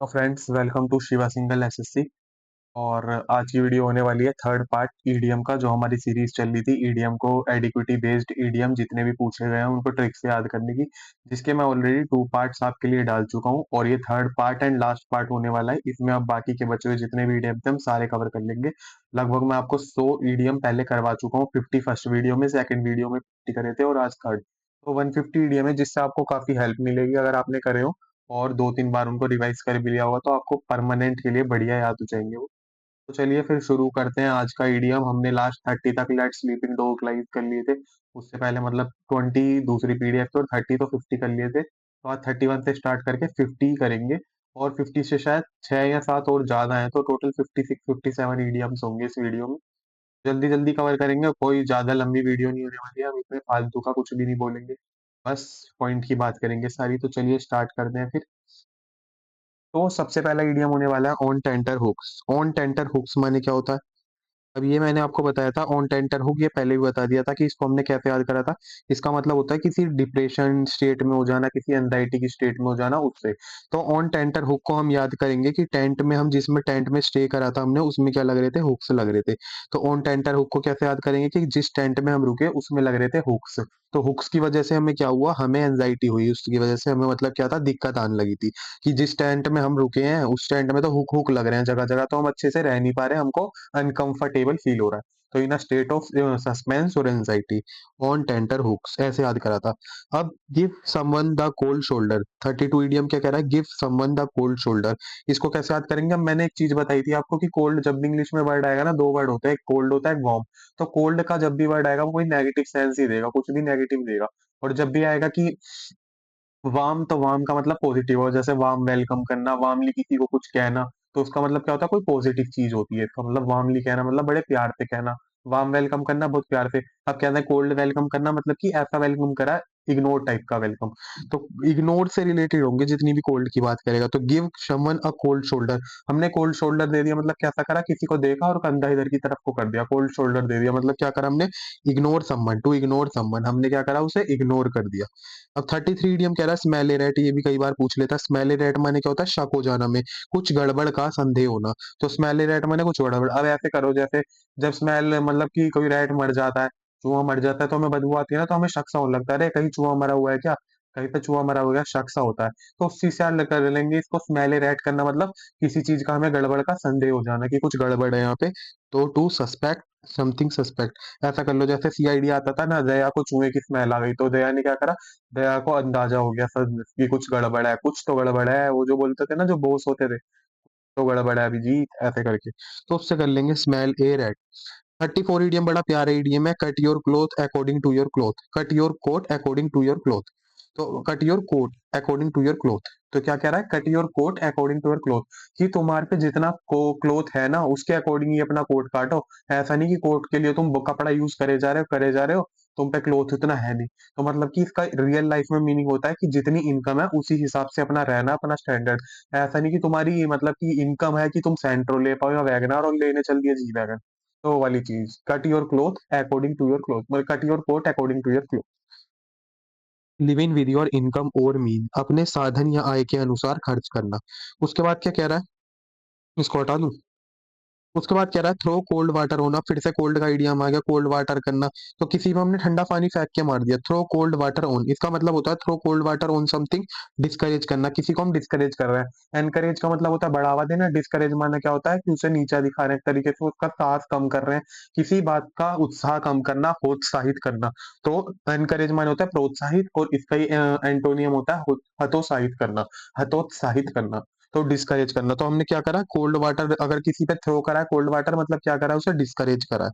तो friends, welcome to Shiva single SSC. और आज की वीडियो होने वाली है थर्ड पार्ट ईडीएम का। जो हमारी सीरीज चल रही थी ईडीएम को एडिक्विटी बेस्ड ईडीएम जितने भी पूछे गए हैं उनको ट्रिक से याद करने की, जिसके मैं ऑलरेडी 2 पार्ट्स आपके लिए डाल चुका हूं और ये third part and last part होने वाला है। इसमें अब बाकी के बचे हुए जितने भी ईडीएम थे हम सारे कवर कर लेंगे। लगभग मैं आपको 100 ईडीएम पहले करवा चुका हूँ। 50 फर्स्ट वीडियो में, सेकंड वीडियो में 50 करे थे और आज थर्ड। तो 150 ईडीएम है जिससे आपको काफी हेल्प मिलेगी अगर आपने करे हो और 2-3 बार उनको रिवाइज कर भी लिया होगा तो आपको परमानेंट के लिए बढ़िया याद हो जाएंगे वो। तो चलिए फिर शुरू करते हैं आज का ईडीएम। हमने लास्ट 30 तक लेट स्लीपिंग डॉग लाइव कर लिए थे। उससे पहले मतलब 20 दूसरी पीडीएफ थे और 30 तो 50 कर लिए थे। तो आज 31 से स्टार्ट करके 50 करेंगे। और 50 से शायद 6 या 7 और ज्यादा है, तो टोटल 56-57 ईडीएम्स होंगे इस वीडियो में। जल्दी जल्दी कवर करेंगे, कोई ज्यादा लंबी वीडियो नहीं होने वाली है। हम इसमें फालतू का कुछ भी नहीं बोलेंगे, बस पॉइंट की बात करेंगे सारी। तो चलिए स्टार्ट करते हैं फिर। तो सबसे पहला इडियम होने वाला है on tenterhooks. On tenterhooks माने क्या होता है? अब ये मैंने आपको बताया था ऑन टेंटर हुक, ये पहले भी बता दिया था कि इसको हमने कैसे याद करा था। इसका मतलब होता है किसी डिप्रेशन स्टेट में हो जाना, किसी एंजाइटी की स्टेट में हो जाना, उससे। तो ऑन टेंटर हुक को हम याद करेंगे कि टेंट में हम जिसमें टेंट में स्टे करा था हमने, उसमें क्या लग रहे थे? हुक्स लग रहे थे। तो ऑन टेंटर हुक को कैसे याद करेंगे कि जिस टेंट में हम रुके उसमें लग रहे थे हुक्स। तो हुक्स की वजह से हमें क्या हुआ? हमें एंजाइटी हुई, उसकी वजह से हमें मतलब क्या था? दिक्कत आने लगी थी कि जिस टेंट में हम रुके हैं उस टेंट में तो हुक हुक लग रहे हैं जगह जगह, तो हम अच्छे से रह नहीं पा रहे, हमको अनकंफर्टेबल फील हो रहा है। तो इन अ स्टेट ऑफ सस्पेंस और एंजाइटी, ऑन टेंटर हुक्स ऐसे याद करा था। अब give someone the cold shoulder, 32 idiom क्या कह रहा है? Give someone the cold shoulder. इसको कैसे याद करेंगे? अब मैंने एक चीज बताई थी आपको कि कोल्ड जब भी इंग्लिश में वर्ड आएगा ना, दो वर्ड होते हैं, एक कोल्ड होता है, एक वार्म। तो कोल्ड का जब भी वर्ड आएगा वो कोई नेगेटिव सेंस ही देगा, कुछ भी नेगेटिव देगा। और जब भी आएगा कि वार्म, तो वार्म का मतलब पॉजिटिव, और जैसे वार्म वेलकम करना, वार्मली किसी को कुछ कहना, तो उसका मतलब क्या होता है? कोई पॉजिटिव चीज होती है। तो मतलब वार्मली कहना मतलब बड़े प्यार से कहना, वार्म वेलकम करना बहुत प्यार से। अब कहते हैं कोल्ड वेलकम करना मतलब कि ऐसा वेलकम करा, इग्नोर टाइप का वेलकम। तो इग्नोर से रिलेटेड होंगे जितनी भी कोल्ड की बात करेगा। तो give someone a cold shoulder, हमने कोल्ड शोल्डर दे दिया मतलब कैसा करा? किसी को देखा और कंधा इधर की तरफ को कर दिया, कोल्ड शोल्डर दे दिया मतलब क्या करा हमने? Ignore someone, to ignore someone, हमने क्या करा? उसे इग्नोर कर दिया। अब 33 इडियम कह रहा है स्मेल ए रैट, ये भी कई बार पूछ लेता है। स्मेल ए रैट माने क्या होता है? शक हो जाना में, कुछ गड़बड़ का संदेह होना। तो स्मेल ए रैट माने कुछ गड़बड़। अब ऐसे करो जैसे जब स्मेल मतलब कि कोई रैट मर जाता है, चूहा मर जाता है, तो हमें बदबू आती है ना, तो हमें शक सा होने लगता है, अरे कहीं चूहा मरा हुआ है क्या, कहीं पे चूहा मरा हुआ है, शक सा होता है। तो उस चीज से याद कर लेंगे इसको। स्मेल ए रैट करना मतलब किसी चीज का हमें गड़बड़ का संदेह हो जाना कि कुछ गड़बड़ है यहाँ पे। तो टू सस्पेक्ट समथिंग सस्पेक्ट, ऐसा कर लो जैसे सीआईडी आता था ना, दया को चूहे की स्मेल आ गई तो दया ने क्या करा? दया को अंदाजा हो गया सर कि कुछ गड़बड़ है, कुछ तो गड़बड़ है। वो जो बोलते थे ना, जो बॉस होते थे, तो गड़बड़ है अभिजीत, ऐसे करके। तो उससे कर लेंगे स्मेल ए रेड। 34 इडियम बड़ा प्यारा इडियम है, cut your cloth according to your cloth. Cut your coat according to your cloth. तो cut your coat according to your cloth, तो क्या कह रहा है? Cut your coat according to your cloth, कि तुम्हारे पे जितना को क्लोथ है ना उसके अकॉर्डिंग ही अपना कोट काटो। ऐसा नहीं कि कोट के लिए तुम कपड़ा यूज करे जा रहे हो, करे जा रहे हो, तुम पे क्लोथ उतना है नहीं। तो मतलब कि इसका रियल लाइफ में मीनिंग होता है कि जितनी इनकम है उसी हिसाब से अपना रहना, अपना स्टैंडर्ड। ऐसा नहीं कि तुम्हारी मतलब कि इनकम है कि तुम सेंट्रो ले पाओ या वैगनार और लेने चल दिए जी वैगन। तो वो वाली चीज, cut your cloth according to your cloth, मतलब cut your coat according to your cloth. Live in with your income और मीन, अपने साधन या आय के अनुसार खर्च करना। उसके बाद क्या कह रहा है? इसको हटा दूं। उसके बाद कह रहा है थ्रो कोल्ड वाटर होना, फिर से कोल्ड का आइडिया आ गया, कोल्ड वाटर करना। तो किसी में हमने ठंडा पानी फेंक के मार दिया, थ्रो कोल्ड वाटर ऑन, इसका मतलब होता है throw cold water on something, discourage करना, किसी को हम डिस्करेज कर रहे हैं। एनकरेज का मतलब होता है बढ़ावा देना, डिस्करेज माना क्या होता है? कि उसे नीचा दिखाने एक तरीके से उसका साहस कम कर रहे हैं, किसी बात का उत्साह कम करना, प्रोत्साहित करना। तो एनकरेज माने होता है प्रोत्साहित, और इसका ही एंटोनियम होता है हतोत्साहित करना, हतोत्साहित करना। तो डिस्करेज करना, तो हमने क्या करा? कोल्ड वाटर अगर किसी पे थ्रो करा है, कोल्ड वाटर मतलब क्या करा? उसे डिस्करेज करा है।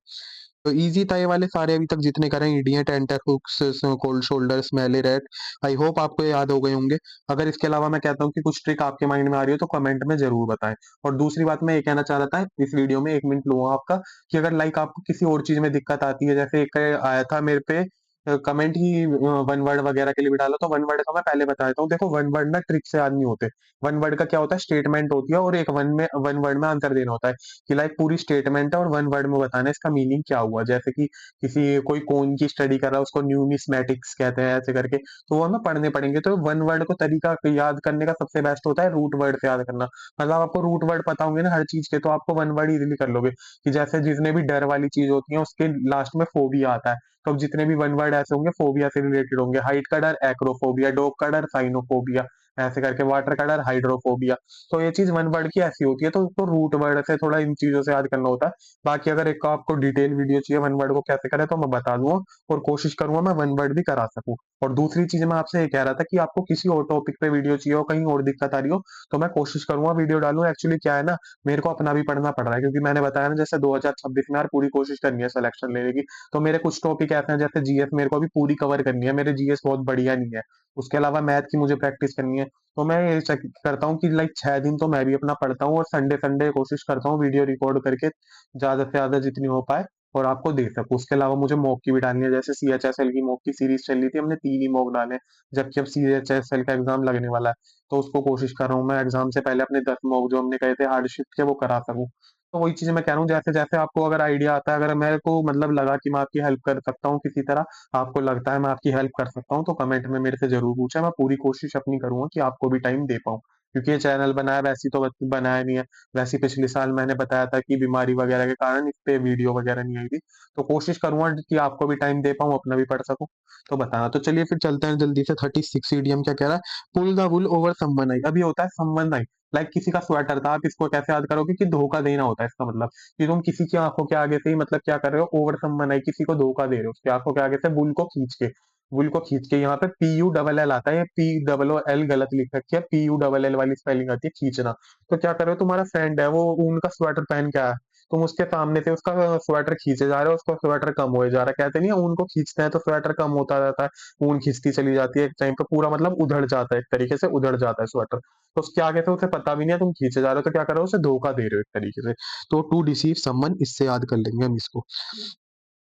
तो इजी था ये वाले सारे अभी तक जितने करें, idiot, enter hooks, cold shoulder, smelly red. I hope आपको ये याद हो गए होंगे। अगर इसके अलावा मैं कहता हूँ कि कुछ ट्रिक आपके माइंड में आ रही हो तो कमेंट में जरूर बताएं। और दूसरी बात मैं ये कहना चाह रहा था इस वीडियो में, 1 मिनट लूंगा आपका, कि अगर लाइक आपको किसी और चीज में दिक्कत आती है, जैसे एक आया था मेरे पे कमेंट ही वन वर्ड वगैरह के लिए भी डालो, तो वन वर्ड का मैं पहले बता देता हूँ। देखो वन वर्ड ना ट्रिक से याद नहीं होते। वन वर्ड का क्या होता है, स्टेटमेंट होती है और एक वन वर्ड में आंसर देना होता है, कि लाइक पूरी स्टेटमेंट है और वन वर्ड में बताना है इसका मीनिंग क्या हुआ। जैसे कि किसी कोई कोन की स्टडी कर रहा है, उसको न्यूमिस्मेटिक्स कहते हैं ऐसे करके, तो वो हमें पढ़ने पड़ेंगे। तो वन वर्ड को तरीका याद करने का सबसे बेस्ट होता है रूट वर्ड से याद करना। मतलब आपको रूट वर्ड पता होंगे ना हर चीज के, तो आपको वन वर्ड इजिली कर लोगे। कि जैसे जितने भी डर वाली चीज होती है उसके लास्ट में फोबिया आता है, तो अब जितने भी वन वर्ड ऐसे होंगे फोबिया से रिलेटेड होंगे। हाइट का डर एक्रोफोबिया, डॉग का डर साइनोफोबिया, ऐसे करके वाटर का डर हाइड्रोफोबिया। तो ये चीज वन वर्ड की ऐसी होती है, तो उसको रूट वर्ड से थोड़ा इन चीजों से याद करना होता है। बाकी अगर एक आपको डिटेल वीडियो चाहिए वन वर्ड को कैसे करें, तो मैं बता दूंगा और कोशिश करूंगा मैं वन वर्ड भी करा सकूं। और दूसरी चीज मैं आपसे ये कह रहा था कि आपको किसी और टॉपिक पे वीडियो चाहिए हो, कहीं और दिक्कत आ रही हो, तो मैं कोशिश करूंगा वीडियो डालूं। एक्चुअली क्या है ना, मेरे को अपना भी पढ़ना पड़ रहा है, क्योंकि मैंने बताया ना जैसे 2026 में यार पूरी कोशिश करनी है सिलेक्शन लेने की। तो मेरे कुछ टॉपिक ऐसे हैं, जैसे जीएस मेरे को अभी पूरी कवर करनी है, मेरे जीएस बहुत बढ़िया नहीं है। उसके अलावा मैथ की मुझे प्रैक्टिस करनी है। तो मैं ये करता हूँ कि लाइक 6 दिन तो मैं भी अपना पढ़ता हूँ, और संडे संडे कोशिश करता हूँ वीडियो रिकॉर्ड करके ज्यादा से ज्यादा जितनी हो पाए और आपको दे सकूँ। उसके अलावा मुझे मॉक की भी डालनी है, जैसे सीएचएसएल की मॉक की सीरीज चल रही थी, हमने 3 ही मॉक डाले, जबकि अब सीएचएसएल का एग्जाम लगने वाला है। तो उसको कोशिश कर रहा हूँ मैं एग्जाम से पहले अपने 10 मॉक जो हमने कहे थे हार्डशिप के वो करा सकूँ। तो वही चीज़ मैं कह रहा हूँ, जैसे जैसे आपको अगर आइडिया आता है, अगर मेरे को मतलब लगा कि मैं आपकी हेल्प कर सकता हूँ किसी तरह, आपको लगता है मैं आपकी हेल्प कर सकता हूँ, तो कमेंट में मेरे से जरूर पूछे। मैं पूरी कोशिश अपनी करूंगा कि आपको भी टाइम दे पाऊँ, क्योंकि ये चैनल बनाया वैसी तो बनाया नहीं है। वैसे पिछले साल मैंने बताया था कि बीमारी वगैरह के कारण इस पे वीडियो वगैरह नहीं आई थी। तो कोशिश करूंगा कि आपको भी टाइम दे पाऊँ, अपना भी पढ़ सकूं। तो बताना। तो चलिए फिर चलते हैं जल्दी से। 36 ईडीएम क्या कह रहा है, pull the wool over someone eye. अभी होता है समवन आई, लाइक किसी का स्वेटर था, आप इसको कैसे याद करोगे कि धोखा देना होता है इसका मतलब, कि तुम किसी की आंखों के आगे से ही मतलब क्या कर रहे हो, ओवर समवन आई, किसी को धोखा दे रहे हो उसकी आंखों के आगे से, बुल को खींच के। बुल को खींच के यहाँ पे PULL आता है, POOL गलत लिख रखी है, PULL वाली स्पेलिंग आती है खींचना। तो क्या कर रहे हो, तुम्हारा फ्रेंड है वो ऊन का स्वेटर पहन के आया, तुम उसके सामने से उसका स्वेटर खींचे जा रहे हो, उसका स्वेटर कम होए जा रहा है। कहते नहीं है ऊन को खींचते हैं तो स्वेटर कम होता जाता है, ऊन खींचती चली जाती है, एक टाइम पे पूरा मतलब उधड़ जाता है, एक तरीके से उधड़ जाता है स्वेटर। तो उसके आगे से उसे पता भी नहीं है तुम खींचे जा रहे हो, तो क्या कर रहे हो, उसे धोखा दे रहे हो एक तरीके से। तो टू डिसीव समवन, इससे याद कर लेंगे हम इसको।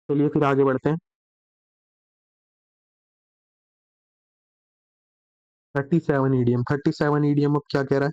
चलिए फिर आगे बढ़ते हैं। 37 ईडीएम, 37 ईडीएम अब क्या कह रहा है।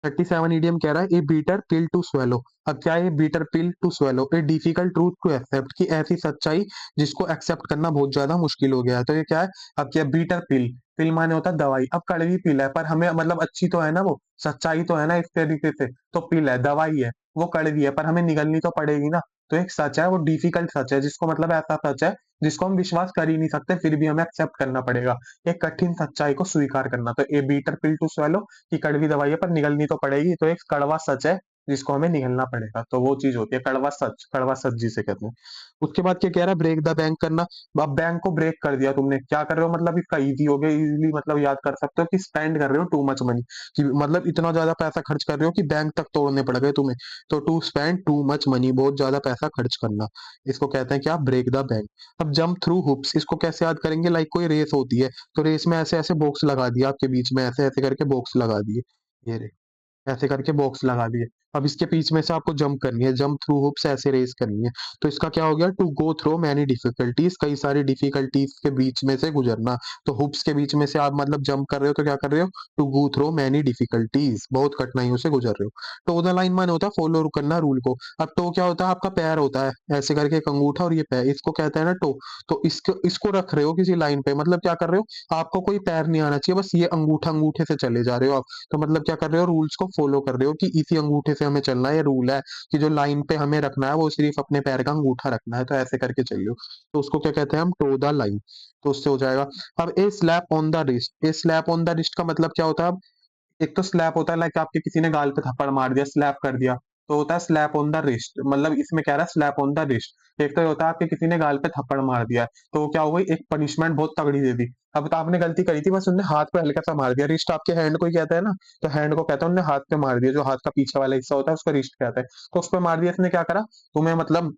37 ईडीएम कह रहा है, a bitter pill to swallow. अब क्या है bitter pill to swallow, a difficult truth to accept, की ऐसी सच्चाई जिसको एक्सेप्ट करना बहुत ज्यादा मुश्किल हो गया है। तो ये क्या है, अब क्या बीटर पिल, पिल माने होता है दवाई, अब कड़वी पिल है पर हमें मतलब अच्छी तो है ना, वो सच्चाई तो है ना इस तरीके से। तो पिल है, दवाई है, वो कड़वी है पर हमें निगलनी तो पड़ेगी ना। तो एक सच है वो डिफिकल्ट सच है, जिसको मतलब ऐसा सच है जिसको हम विश्वास कर ही नहीं सकते, फिर भी हमें एक्सेप्ट करना पड़ेगा। एक कठिन सच्चाई को स्वीकार करना। तो ए बीटर पिल टू स्वेलो, कि कड़वी दवाई है पर निगलनी तो पड़ेगी, तो एक कड़वा सच है जिसको हमें निगलना पड़ेगा। तो वो चीज होती है कड़वा सच, कड़वा सच जिसे कहते हैं। उसके बाद क्या कह रहा है, ब्रेक द बैंक करना। अब बैंक को ब्रेक कर दिया तुमने, क्या कर रहे हो, मतलब इसका इजी हो गया, इजीली मतलब याद कर सकते हो कि स्पेंड कर रहे हो टू मच मनी, कि मतलब इतना ज्यादा पैसा खर्च कर रहे हो कि बैंक तक तोड़ने पड़ गए तुम्हें। तो to spend too much money, बहुत ज्यादा पैसा खर्च करना, इसको कहते हैं क्या, ब्रेक द बैंक। अब जंप थ्रू हुप्स, इसको कैसे याद करेंगे, लाइक कोई रेस होती है, तो रेस में ऐसे ऐसे बॉक्स लगा दिया आपके बीच में, ऐसे ऐसे करके बॉक्स लगा दिए, ये रे, ऐसे करके बॉक्स लगा दिए। अब इसके बीच में से आपको जंप करनी है, जंप थ्रू हुप्स, ऐसे रेस करनी है। तो इसका क्या हो गया, to go through many difficulties, कई सारी डिफिकल्टीज के बीच में से गुजरना। तो हुप्स के बीच में से आप मतलब जंप कर रहे हो, तो क्या कर रहे हो, to go through many difficulties, बहुत कठिनाइयों से गुजर रहे हो। टो द लाइन माने होता है फॉलो करना रूल को। अब टो क्या होता है, आपका पैर होता है, ऐसे करके एक अंगूठा और ये पैर, इसको कहते हैं ना टो। तो इसको इसको रख रहे हो किसी लाइन पे, मतलब क्या कर रहे हो, आपको कोई पैर नहीं आना चाहिए, बस ये अंगूठा अंगूठे से चले जा रहे हो आप। तो मतलब क्या कर रहे हो, रूल्स को फॉलो कर रहे हो कि इसी अंगूठे से हमें चलना है, ये रूल है कि जो लाइन पे हमें रखना है वो सिर्फ अपने पैर का अंगूठा रखना है, तो ऐसे करके चलियो। तो उसको क्या कहते हैं हम, टो द लाइन। तो उससे हो जाएगा। अब a slap on the wrist, a slap on the wrist का मतलब क्या होता है। अब एक तो स्लैप होता है लाइक आपके किसी ने गाल पे थप्पड़ मार दिया, स्लैप कर दिया, तो होता है स्लैप ऑन द रिस्ट, मतलब इसमें कह रहा है स्लैप ऑन द रिस्ट। एक तो ये होता है आपके किसी ने गाल पे थप्पड़ मार दिया, तो वो क्या हो गई, एक पनिशमेंट बहुत तगड़ी दे दी। अब तो आपने गलती करी थी, बस उन्होंने हाथ पे हल्का सा मार दिया, रिस्ट आपके हैंड को ही कहता है ना, तो हैंड को कहता है उन्होंने हाथ पे मार दिया, जो हाथ का पीछे वाला हिस्सा होता है उसको रिस्ट कहता है। तो उस पर मार दिया, इसने क्या करा, तुम्हें मतलब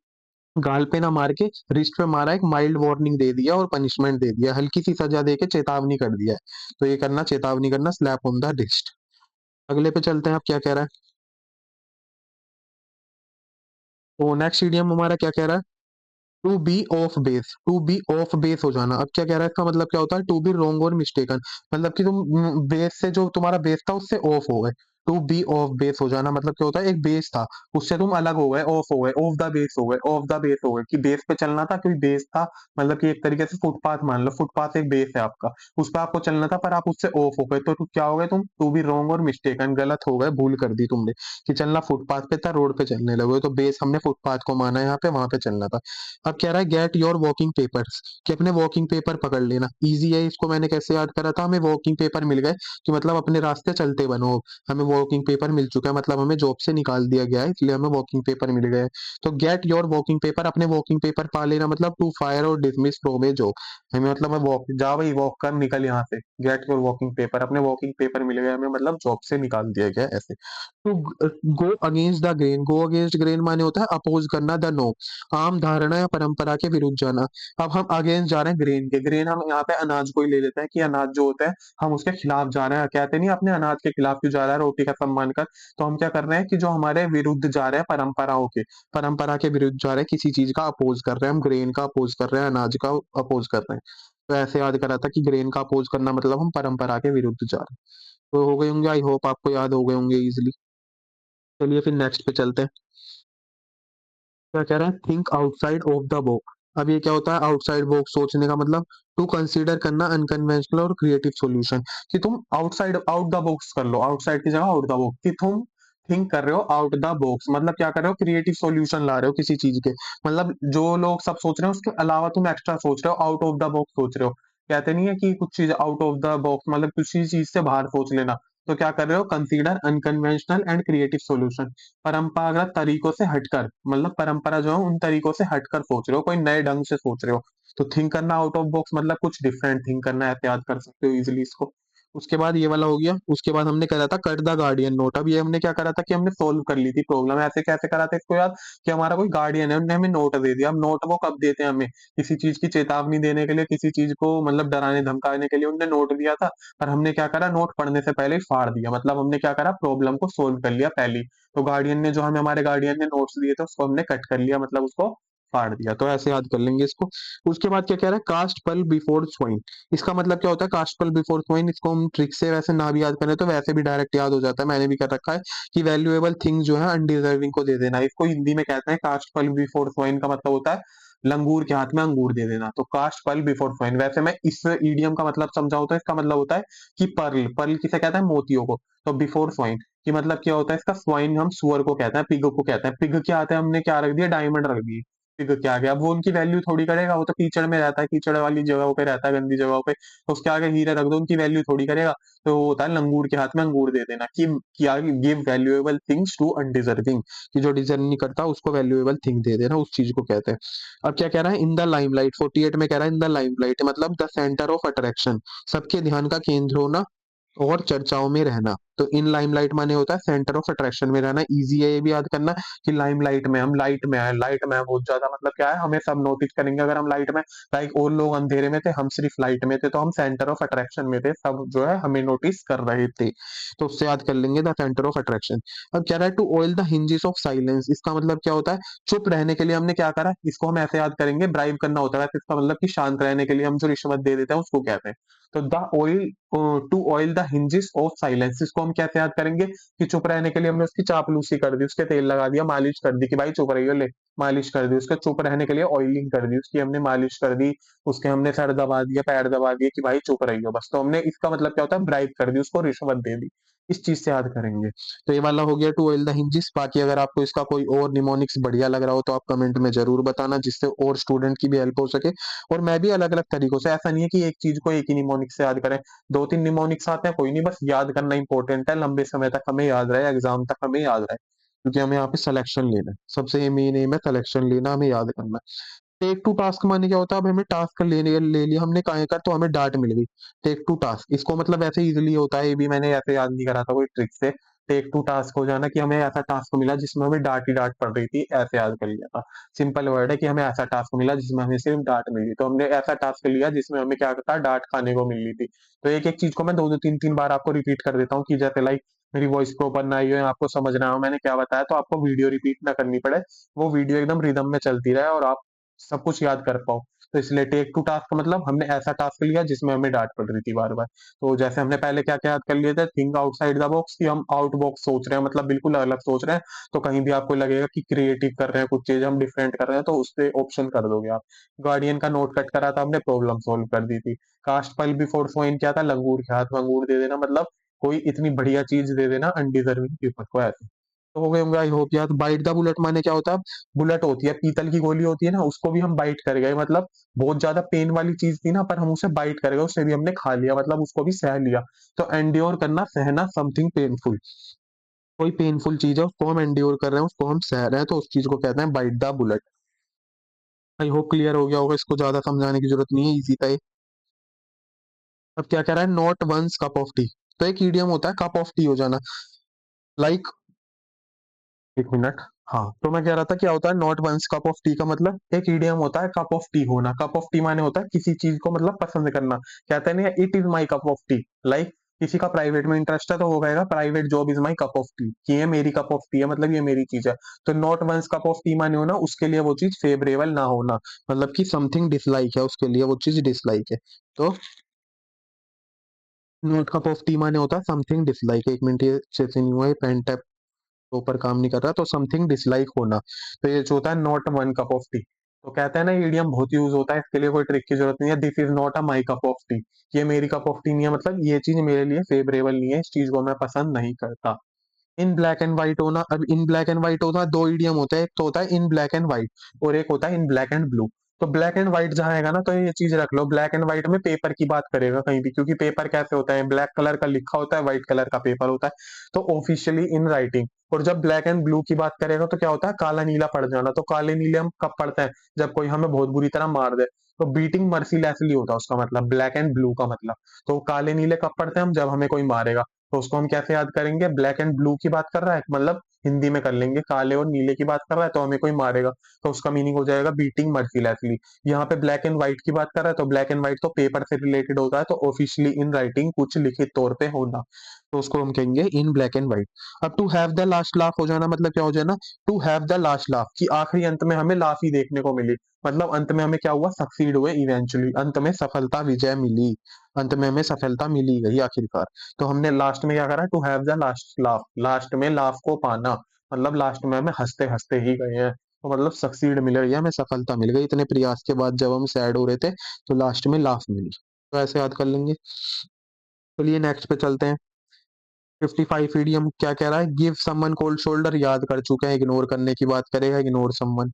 गाल पे ना मार के रिस्ट पे मारा, एक माइल्ड वार्निंग दे दिया और पनिशमेंट दे दिया, हल्की सी सजा दे के चेतावनी कर दिया है। तो ये करना, चेतावनी करना, स्लैप ऑन द रिस्ट। अगले पे चलते हैं, आप क्या कह रहा है। तो नेक्स्ट ईडीएम हमारा क्या कह रहा है, to be off base, to be off base हो जाना। अब क्या कह रहा है, इसका मतलब क्या होता है, टू बी रॉन्ग और मिस्टेकन, मतलब कि तुम बेस से, जो तुम्हारा बेस था उससे ऑफ हो गए। टू बी ऑफ बेस हो जाना मतलब क्या होता है, एक बेस था उससे तुम अलग हो गए, ऑफ हो गए, ऑफ द बेस हो गए, ऑफ द बेस हो गए, कि बेस पे चलना था, क्योंकि बेस था मतलब कि एक तरीके से फुटपाथ मान लो, फुटपाथ एक बेस है आपका, उस पर आपको चलना था पर आप उससे ऑफ हो गए, तो क्या हो गए तुम, टू बी रॉन्ग और मिस्टेकन, गलत हो गए, भूल कर दी तुमने, कि चलना फुटपाथ पे था, रोड पे चलने लगे, तो बेस हमने फुटपाथ को माना, यहाँ पे वहां पे चलना था। अब कह रहा है गेट योर वॉकिंग पेपर्स, कि अपने वॉकिंग पेपर पकड़ लेना। इजी है, इसको मैंने कैसे याद करा था, हमें वॉकिंग पेपर मिल गए, कि मतलब अपने रास्ते चलते बनो। हमें वॉकिंग पेपर मिल चुका है, मतलब हमें जॉब से निकाल दिया गया है, इसलिए हमें वॉकिंग पेपर मिल गए हैं। तो गेट योर वॉकिंग पेपर, अपने वॉकिंग पेपर पा लेना, मतलब टू फायर और डिसमिस फ्रॉम ए जॉब। हमें मतलब मैं वॉक जा भाई, वॉक कर निकल यहाँ से, गेट योर वॉकिंग पेपर, अपने वॉकिंग पेपर मिल गए हमें, मतलब जॉब से निकाल दिया गया है, ऐसे। तो go against the grain, go against grain माने होता है अपोज करना, द नो, आम धारणा या परंपरा के विरुद्ध जाना। अब हम अगेंस्ट जा रहे हैं ग्रेन के, ग्रेन हम यहाँ पे अनाज को ही ले लेते हैं, कि अनाज जो होता है हम उसके खिलाफ जा रहे हैं, कहते नहीं अपने अनाज के खिलाफ क्यों जा रहा है, रोटी का सम्मान कर। तो हम क्या कर रहे हैं, कि जो हमारे विरुद्ध जा रहे हैं परंपराओं के, परंपरा के विरुद्ध जा रहे हैं, किसी चीज का अपोज कर रहे हैं, हम ग्रेन का अपोज कर रहे हैं, अनाज का अपोज कर रहे हैं। तो ऐसे याद करा था कि ग्रेन का अपोज करना मतलब हम परंपरा के विरुद्ध जा रहे हैं। तो हो गए होंगे, आई होप आपको याद हो गए होंगे इजिली। चलिए फिर नेक्स्ट पे चलते हैं। क्या कह रहा है, think outside of the box. अब ये क्या होता है, आउटसाइड बॉक्स सोचने का मतलब, टू कंसीडर करना अनकन्वेंशनल और क्रिएटिव सॉल्यूशन, कि तुम आउटसाइड आउट द बॉक्स कर लो, आउटसाइड की जगह आउट द बॉक्स, कि तुम थिंक कर रहे हो आउट द बॉक्स, मतलब क्या कर रहे हो, क्रिएटिव सॉल्यूशन ला रहे हो किसी चीज के, मतलब जो लोग सब सोच रहे हो उसके अलावा तुम एक्स्ट्रा सोच रहे हो, आउट ऑफ द बॉक्स सोच रहे हो। कहते नहीं है कि कुछ चीज आउट ऑफ द बॉक्स मतलब किसी चीज से बाहर सोच लेना। तो क्या कर रहे हो, consider unconventional and creative solution, परंपरागत तरीकों से हटकर, मतलब परंपरा जो है उन तरीकों से हटकर सोच रहे हो, कोई नए ढंग से सोच रहे हो। तो थिंक करना आउट ऑफ बॉक्स मतलब कुछ डिफरेंट थिंक करना, ऐसे याद कर सकते हो इजिली इसको। उसके बाद ये वाला हो गया, उसके बाद हमने करा था कट द गार्डियन नोट। अब ये हमने क्या करा था, कि हमने सोल्व कर ली थी प्रॉब्लम, ऐसे कैसे करा था इसको याद, कि हमारा कोई गार्डियन है, उन्होंने हमें नोट दे दिया। अब नोट वो कब देते हैं हमें, किसी चीज की चेतावनी देने के लिए, किसी चीज को मतलब डराने धमकाने के लिए उन्होंने नोट दिया था। पर हमने क्या करा, नोट पढ़ने से पहले ही फाड़ दिया, मतलब हमने क्या करा, प्रॉब्लम को सोल्व कर लिया पहले ही। तो गार्डियन ने जो हमें हमारे गार्डियन ने नोट्स दिए थे उसको हमने कट कर लिया, मतलब उसको फाड़ दिया। तो ऐसे याद कर लेंगे इसको। उसके बाद क्या कह रहा है, कास्ट पल बिफोर स्वइन। इसका मतलब क्या होता है, कास्ट पल बिफोर स्वइन, इसको हम ट्रिक से वैसे ना भी याद करें तो वैसे भी डायरेक्ट याद हो जाता है, मैंने भी कर रखा है, कि वैल्यूएबल थिंग जो है अनडिजर्विंग को दे देना। इसको हिंदी में कहते हैं कास्ट पल बिफोर स्वइन, का मतलब होता है लंगूर के हाथ में अंगूर दे देना। तो कास्ट पल बिफोर स्वइन, वैसे मैं इस ईडियम का मतलब समझाऊं तो इसका मतलब होता है कि पर्ल, पर्ल किसे कहते हैं, मोतियों को। तो बिफोर स्वाइन कि मतलब क्या होता है इसका, स्वाइन हम सुअर को कहते हैं, पिग को कहते हैं। पिग क्या आते हैं, हमने क्या रख दिया, डायमंड रख दिए। पिग क्या आ गया, अब वो उनकी वैल्यू थोड़ी करेगा, वो तो कीचड़ में रहता है, कीचड़ वाली जगहों पे रहता है, गंदी जगहों पे, तो उसके आगे हीरे रख दो, उनकी वैल्यू थोड़ी करेगा। तो वो होता है लंगूर के हाथ में अंगूर दे देना, कि आगे give valuable things to undeserving, कि जो डिजर्व नहीं करता उसको वैल्यूएबल थिंग दे देना, उस चीज को कहते हैं। अब क्या कह रहा है, इन द लाइमलाइट, 48 में कह रहा है इन द लाइमलाइट मतलब द सेंटर ऑफ अट्रैक्शन, सबके ध्यान का केंद्र होना और चर्चाओं में रहना। तो इन लाइमलाइट माने होता है सेंटर ऑफ अट्रैक्शन में रहना। इजी है ये भी याद करना, कि लाइमलाइट में, हम लाइट में है, लाइट में है बहुत ज्यादा, मतलब क्या है, हमें सब नोटिस करेंगे अगर हम लाइट में, लाइक और लोग अंधेरे में थे, हम सिर्फ लाइट में थे, तो हम सेंटर ऑफ अट्रैक्शन में थे, सब जो है हमें नोटिस कर रहे थे। तो उससे याद कर लेंगे द सेंटर ऑफ अट्रैक्शन। अब कह रहा है to oil the hinges of silence, इसका मतलब क्या होता है, चुप रहने के लिए हमने क्या करा, इसको हम ऐसे याद करेंगे, ब्राइब करना होता है, इसका मतलब कि शांत रहने के लिए हम जो रिश्वत दे देते हैं उसको कहते हैं। तो the oil, to oil the hinges of silence, इसको हम कैसे याद करेंगे, कि चुप रहने के लिए हमने उसकी चापलूसी कर दी, उसके तेल लगा दिया, मालिश कर दी, कि भाई चुप रहियो, ले मालिश कर दी, उसके चुप रहने के लिए ऑयलिंग कर दी, उसकी हमने मालिश कर दी, उसके हमने सर दबा दिया, पैर दबा दिए, कि भाई चुप रहियो बस। तो हमने इसका मतलब क्या होता है, ब्राइब कर दी, उसको रिश्वत दे दी। इस चीज से याद करेंगे। तो ये वाला हो गया टू ऑयल द हिंजेस। बाकी अगर आपको इसका कोई और निमोनिक्स बढ़िया लग रहा हो तो आप कमेंट में जरूर बताना, जिससे और स्टूडेंट की भी हेल्प हो सके। और मैं भी अलग अलग तरीकों से, ऐसा नहीं है कि एक चीज को एक ही निमोनिक्स से याद करें, दो तीन निमोनिक्स आते हैं, कोई नहीं, बस याद करना इंपॉर्टेंट है, लंबे समय तक हमें याद रहे, एग्जाम तक हमें याद रहे, क्योंकि हमें यहाँ पे सिलेक्शन लेना है, सबसे मेन एम है सिलेक्शन लेना, हमें याद करना है। टेक टू टास्क माने क्या होता है, अब हमें टास्क लेने ले लिया हमने काय का, तो हमें डांट मिल गई। टेक टू टास्क, इसको मतलब ऐसे इजीली होता है, ये भी मैंने ऐसे याद नहीं करा था कोई ट्रिक से। टेक टू टास्क हो जाना, कि हमें ऐसा टास्क मिला जिसमें हमें डांट ही डांट पड़ रही थी, ऐसे याद कर लिया था। सिंपल वर्ड है कि हमें ऐसा टास्क मिला जिसमें हमें सिर्फ डांट मिली, तो हमने ऐसा टास्क लिया जिसमें हमें क्या था, डांट खाने को मिल रही थी। तो एक एक चीज को मैं दो दो तीन तीन बार आपको रिपीट कर देता हूँ, कि जैसे लाइक मेरी वॉइस प्रॉपर ना आई हो, आपको समझ ना हो मैंने क्या बताया, तो आपको वीडियो रिपीट ना करनी पड़े, वो वीडियो एकदम रिदम में चलती रहे और आप सब कुछ याद कर पाओ। तो इसलिए टेक टू टास्क मतलब हमने ऐसा टास्क लिया जिसमें हमें डांट पड़ रही थी बार बार। तो जैसे हमने पहले क्या क्या याद कर लिए थे, थिंक आउटसाइड द बॉक्स, कि हम आउट बॉक्स सोच रहे हैं, मतलब बिल्कुल अलग सोच रहे हैं। तो कहीं भी आपको लगेगा कि क्रिएटिव कर रहे हैं, कुछ चीज हम डिफरेंट कर रहे हैं, तो उस पे ऑप्शन कर दोगे आप। गार्डियन का नोट कट करा था हमने, प्रॉब्लम सोल्व कर दी थी। कास्ट पल बिफोर सोइन क्या था, लंगूर के हाथ मंगूर दे देना, मतलब कोई इतनी बढ़िया चीज दे देना अनडिजर्विंग पीपल को, ऐसे। तो हो गए होंगे आई होप याद। बाइट द बुलेट माने क्या होता है, बुलेट होती है, पीतल की गोली होती है ना, उसको भी हम बाइट कर गए, मतलब बहुत ज्यादा पेन वाली चीज थी ना, पर हम उसे बाइट कर गए, उसे भी हमने खा लिया, मतलब उसको भी सह लिया। तो एंड्योर करना, सहना समथिंग पेनफुल, कोई पेनफुल चीज है उसको हम एंड्योर कर रहे हैं, उसको हम सह रहे हैं, तो उस चीज को कहते हैं bite the bullet. I hope clear हो गया होगा, इसको ज्यादा समझाने की जरूरत नहीं है, इजी था ये। अब क्या कह रहा है, not one's cup of tea. तो एक ईडियम होता है कप ऑफ टी हो जाना, लाइक, एक मिनट। हाँ, तो मैं कह रहा था क्या होता है not one's cup of tea का मतलब, एक ईडियम होता है कप ऑफ टी होना। कप ऑफ टी माने होता है किसी चीज को मतलब पसंद करना। कहते हैं ना, it is my cup of T, like किसी का प्राइवेट में इंटरेस्ट है तो वो कहेगा private job is my cup of T, कि ये मेरी कप ऑफ टी है, मतलब ये मेरी चीज है। तो not one's cup of tea माने होना उसके लिए वो चीज फेवरेबल ना होना, मतलब कि समथिंग डिसलाइक है उसके लिए, वो चीज डिसलाइक है। तो नॉट कप ऑफ टी माने होता है समथिंग डिसलाइक। एक मिनट, ये अच्छे से नहीं हुआ, ये पेन टैप ऊपर काम नहीं कर रहा, तो समथिंग डिसलाइक होना। तो ये जो होता है not one cup of tea. तो कहते हैं ना, ईडियम बहुत यूज होता है, इसके लिए कोई ट्रिक की जरूरत नहीं है। This is not a my cup of T, ये मेरी कप ऑफ टी नहीं है, मतलब ये चीज मेरे लिए फेवरेबल नहीं है, इस चीज को मैं पसंद नहीं करता। इन ब्लैक एंड व्हाइट होना, अब इन ब्लैक एंड व्हाइट होता है, दो इडियम होता है, एक तो होता है इन ब्लैक एंड व्हाइट, और एक होता है इन ब्लैक एंड ब्लू। तो ब्लैक एंड व्हाइट जहां आएगा ना, तो ये चीज रख लो, ब्लैक एंड व्हाइट में पेपर की बात करेगा कहीं भी, क्योंकि पेपर कैसे होता है, ब्लैक कलर का लिखा होता है, व्हाइट कलर का पेपर होता है, तो ऑफिशियली इन राइटिंग। और जब ब्लैक एंड ब्लू की बात करेगा तो क्या होता है, काला नीला पड़ जाना। तो काले नीले हम कब पढ़ते हैं, जब कोई हमें बहुत बुरी तरह मार दे। तो बीटिंग मर्सीलेसली होता है उसका मतलब, ब्लैक एंड ब्लू का मतलब। तो काले नीले कब पढ़ते हैं हम, जब हमें कोई मारेगा। तो उसको हम कैसे याद करेंगे, ब्लैक एंड ब्लू की बात कर रहा है, मतलब हिंदी में कर लेंगे, काले और नीले की बात कर रहा है तो हमें कोई मारेगा, तो उसका मीनिंग हो जाएगा बीटिंग मर्सीलेसली। यहाँ पे ब्लैक एंड व्हाइट की बात कर रहा है, तो ब्लैक एंड व्हाइट तो पेपर से रिलेटेड होता है, तो ऑफिशियली इन राइटिंग, कुछ लिखित तौर पे होना, तो उसको हम कहेंगे इन ब्लैक एंड व्हाइट। अब to have the last laugh हो जाना, मतलब क्या हो जाना, to have the last laugh, कि आखिरी अंत में हमें लाफ ही देखने को मिली, मतलब अंत में हमें क्या हुआ, सक्सीड हुए इवेंचुअली, अंत में सफलता विजय मिली, अंत में हमें सफलता मिली गई आखिरकार। तो हमने लास्ट में क्या करा, to have the last laugh, last में लाफ को पाना, मतलब लास्ट में हमें हंसते हंसते ही गए हैं, तो मतलब सक्सीड मिल गई, हमें सफलता मिल गई, इतने प्रयास के बाद जब हम सैड हो रहे थे तो लास्ट में लाफ मिली। तो ऐसे याद कर लेंगे। चलिए नेक्स्ट पे चलते हैं। 55 ईडियम क्या कह रहा है, गिव समवन कोल्ड शोल्डर, याद कर चुके हैं, इग्नोर करने की बात करेगा, इग्नोर समवन।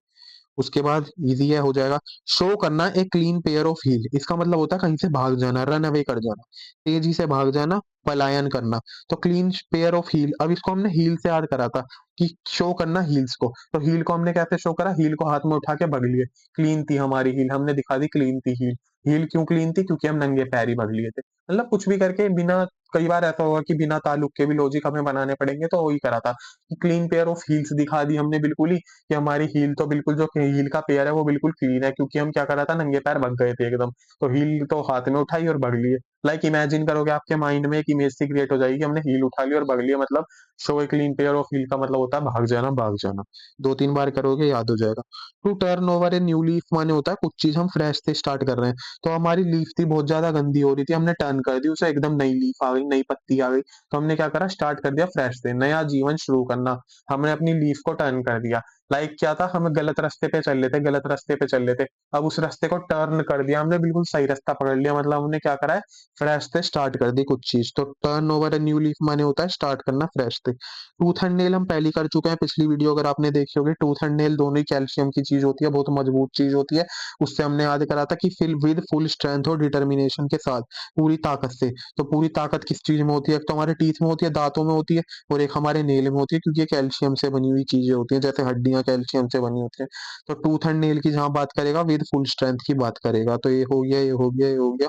उसके बाद इजी है, हो जाएगा। शो करना एक क्लीन पेयर ऑफ हील, इसका मतलब होता है कहीं से भाग जाना, रन अवे कर जाना, तेजी से भाग जाना, पलायन करना। तो क्लीन पेयर ऑफ हील, अब इसको हमने हील से याद करा था, कि शो करना हील्स को। तो हील को हमने कैसे शो करा, हील को हाथ में उठा के भग लिए, क्लीन थी हमारी हील, हमने दिखा दी क्लीन थी हील। हील क्यों क्लीन थी, क्योंकि हम नंगे पैर ही भग लिए थे, मतलब कुछ भी करके बिना, कई बार ऐसा होगा कि बिना ताल्लुक के भी लॉजिक हमें बनाने पड़ेंगे, तो वही करा था कि क्लीन पेयर ऑफ हील्स दिखा दी हमने बिल्कुल ही, कि हमारी हील तो बिल्कुल, जो हील का पेयर है वो बिल्कुल क्लीन है, क्योंकि हम क्या करा था, नंगे पैर भग गए थे एकदम। तो हील तो हाथ में उठाई और भग लिए। लाइक इमेजिन करोगे, आपके माइंड में एक इमेज सी क्रिएट हो जाएगी कि हमने हील उठा ली और भग लिया, मतलब show a clean pair of heel का मतलब होता है भाग जाना, भाग जाना। दो तीन बार करोगे याद हो जाएगा। To turn over a new leaf माने होता है कुछ चीज हम फ्रेश से स्टार्ट कर रहे हैं। तो हमारी लीफ थी बहुत ज्यादा गंदी हो रही थी, हमने टर्न कर दी उसे, एकदम नई लीफ आ गई, नई पत्ती आ गई। तो हमने क्या करा, स्टार्ट कर दिया फ्रेश से, नया जीवन शुरू करना, हमने अपनी लीफ को टर्न कर दिया। लाइक क्या था, हम गलत रास्ते पे चल रहे थे, गलत रास्ते पे चल रहे थे, अब उस रास्ते को टर्न कर दिया हमने, बिल्कुल सही रास्ता पकड़ लिया, मतलब हमने क्या करा है, फ्रेश से स्टार्ट कर दी कुछ चीज। तो टर्न ओवर न्यू लीफ माने होता है स्टार्ट करना फ्रेश से। टूथ एंड नेल हम पहले कर चुके हैं, पिछली वीडियो अगर आपने देखी होगी, टूथ एंड नेल दोनों ही कैल्शियम की चीज होती है, बहुत मजबूत चीज होती है। उससे हमने याद करा था कि फिल विद फुल स्ट्रेंथ और डिटर्मिनेशन के साथ, पूरी ताकत से। तो पूरी ताकत किस चीज में होती है, एक तो हमारे टीथ में होती है, दांतों में होती है, और एक हमारे नेल में होती है, क्योंकि ये कैल्शियम से बनी हुई चीजें होती हैं, जैसे हड्डियां कैल्शियम से बनी होती हैं। तो टूथ एंड नेल की जहां बात करेगा, विद फुल स्ट्रेंथ की बात करेगा। तो ये हो गया, ये हो गया, ये हो गया।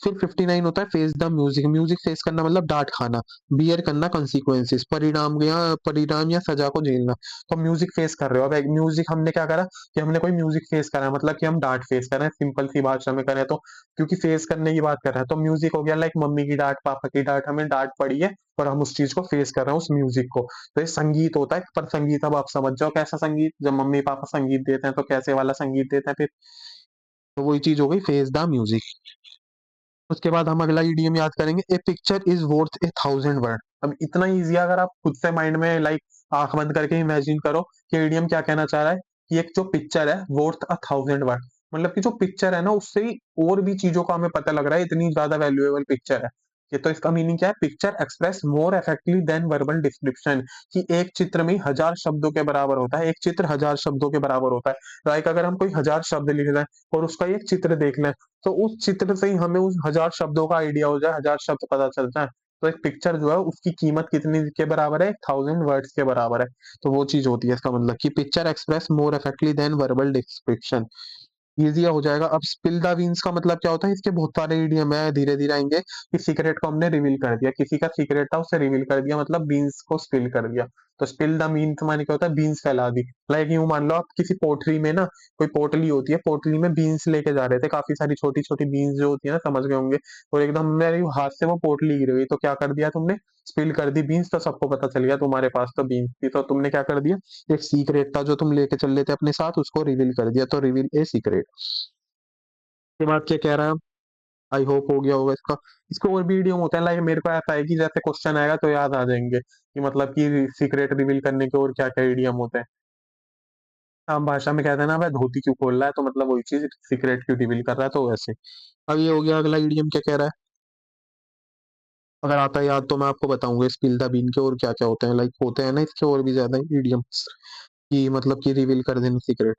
फिर 59 होता है face the music, music face करना मतलब डांट खाना, बियर करना कॉन्सिक्वेंसेस, परिणाम या सजा को झेलना। तो म्यूजिक फेस कर रहे हो, अब म्यूजिक हमने क्या करा, कि हमने कोई म्यूजिक फेस करा है, मतलब कि हम डांट फेस कर रहे हैं, सिंपल सी भाषा में करें तो, क्योंकि फेस करने की बात कर रहे हैं, तो म्यूजिक हो गया लाइक मम्मी की डांट, पापा की डांट, हमें डांट पड़ी है, और हम उस चीज को फेस कर रहे हैं, उस म्यूजिक को। तो ये संगीत होता है, पर संगीत अब आप समझ जाओ कैसा संगीत, जब मम्मी पापा संगीत देते हैं तो कैसे वाला संगीत देते हैं फिर। तो वही चीज हो गई फेस द म्यूजिक। उसके बाद हम अगला ईडीएम याद करेंगे, ए पिक्चर इज वर्थ 1,000 वर्ड। अब इतना इजी है, अगर आप खुद से माइंड में लाइक आंख बंद करके इमेजिन करो कि ईडीएम क्या कहना चाह रहा है, कि एक जो पिक्चर है वर्थ 1,000 वर्ड, मतलब कि जो पिक्चर है ना उससे ही और भी चीजों का हमें पता लग रहा है, इतनी ज्यादा वैल्यूएबल पिक्चर है। ये तो इसका मीनिंग क्या है, picture express more effectively than verbal description, कि एक चित्र में 1,000 शब्दों के बराबर होता है, एक चित्र 1,000 शब्दों के बराबर होता है। लाइक अगर हम कोई 1,000 शब्द लिख रहे हैं और उसका एक चित्र देख लें, तो उस चित्र से ही हमें उस 1,000 शब्दों का आइडिया हो जाए, 1,000 शब्द पता चल जाए। तो एक पिक्चर जो है उसकी कीमत कितनी के बराबर है, 1,000 वर्ड्स के बराबर है। तो वो चीज होती है इसका मतलब, कि picture express more effectively than verbal description. Easy हो जाएगा। अब स्पिल द बीन्स का मतलब क्या होता है? इसके बहुत सारे इडियम है, धीरे-धीरे आएँगे। कि सीक्रेट को हमने रिवील कर दिया, किसी का सीक्रेट था उसे रिवील कर दिया, मतलब बीन्स को स्पिल कर दिया। तो स्पिल द बीन्स माने क्या होता है? बीन्स फैला दी। लाइक यूँ मान लो आप किसी पोटरी में ना, कोई पोटली होती है, पोटली में बीन्स लेके जा रहे थे, काफ़ी सारी छोटी-छोटी बीन्स जो होती है ना, समझ गए होंगे। और एकदम मेरे हाथ से वो पोटली गिर गई, तो क्या कर दिया तुमने? स्पिल कर दी बीन्स, तो सबको पता चल गया तुम्हारे पास तो बीन्स थी, तो तुमने क्या कर दिया? एक सीक्रेट था जो तुम लेके चल रहे थे अपने साथ, उसको रिवील कर दिया, तो रिवील ए सीक्रेट। के बाद क्या कह रहा है? आई होप हो गया होगा इसका। इसके और भी इडियम होते हैं, लाइक मेरे को ऐसा है कि जैसे क्वेश्चन आएगा तो याद आ जाएंगे, कि मतलब कि सीक्रेट रिवील करने के और क्या क्या इडियम होते हैं। आम भाषा में कहते हैं ना, वह धोती क्यों खोल रहा है, तो मतलब वही चीज, सीक्रेट क्यों रिवील कर रहा है, तो वैसे। अब ये हो गया, अगला इडियम क्या कह रहा है? अगर आता है याद तो मैं आपको बताऊंगा स्पिल द बीन के और क्या क्या होते हैं, लाइक होते हैं ना इसके और भी ज्यादा इडियम्स, कि मतलब कि रिवील कर देना सीक्रेट।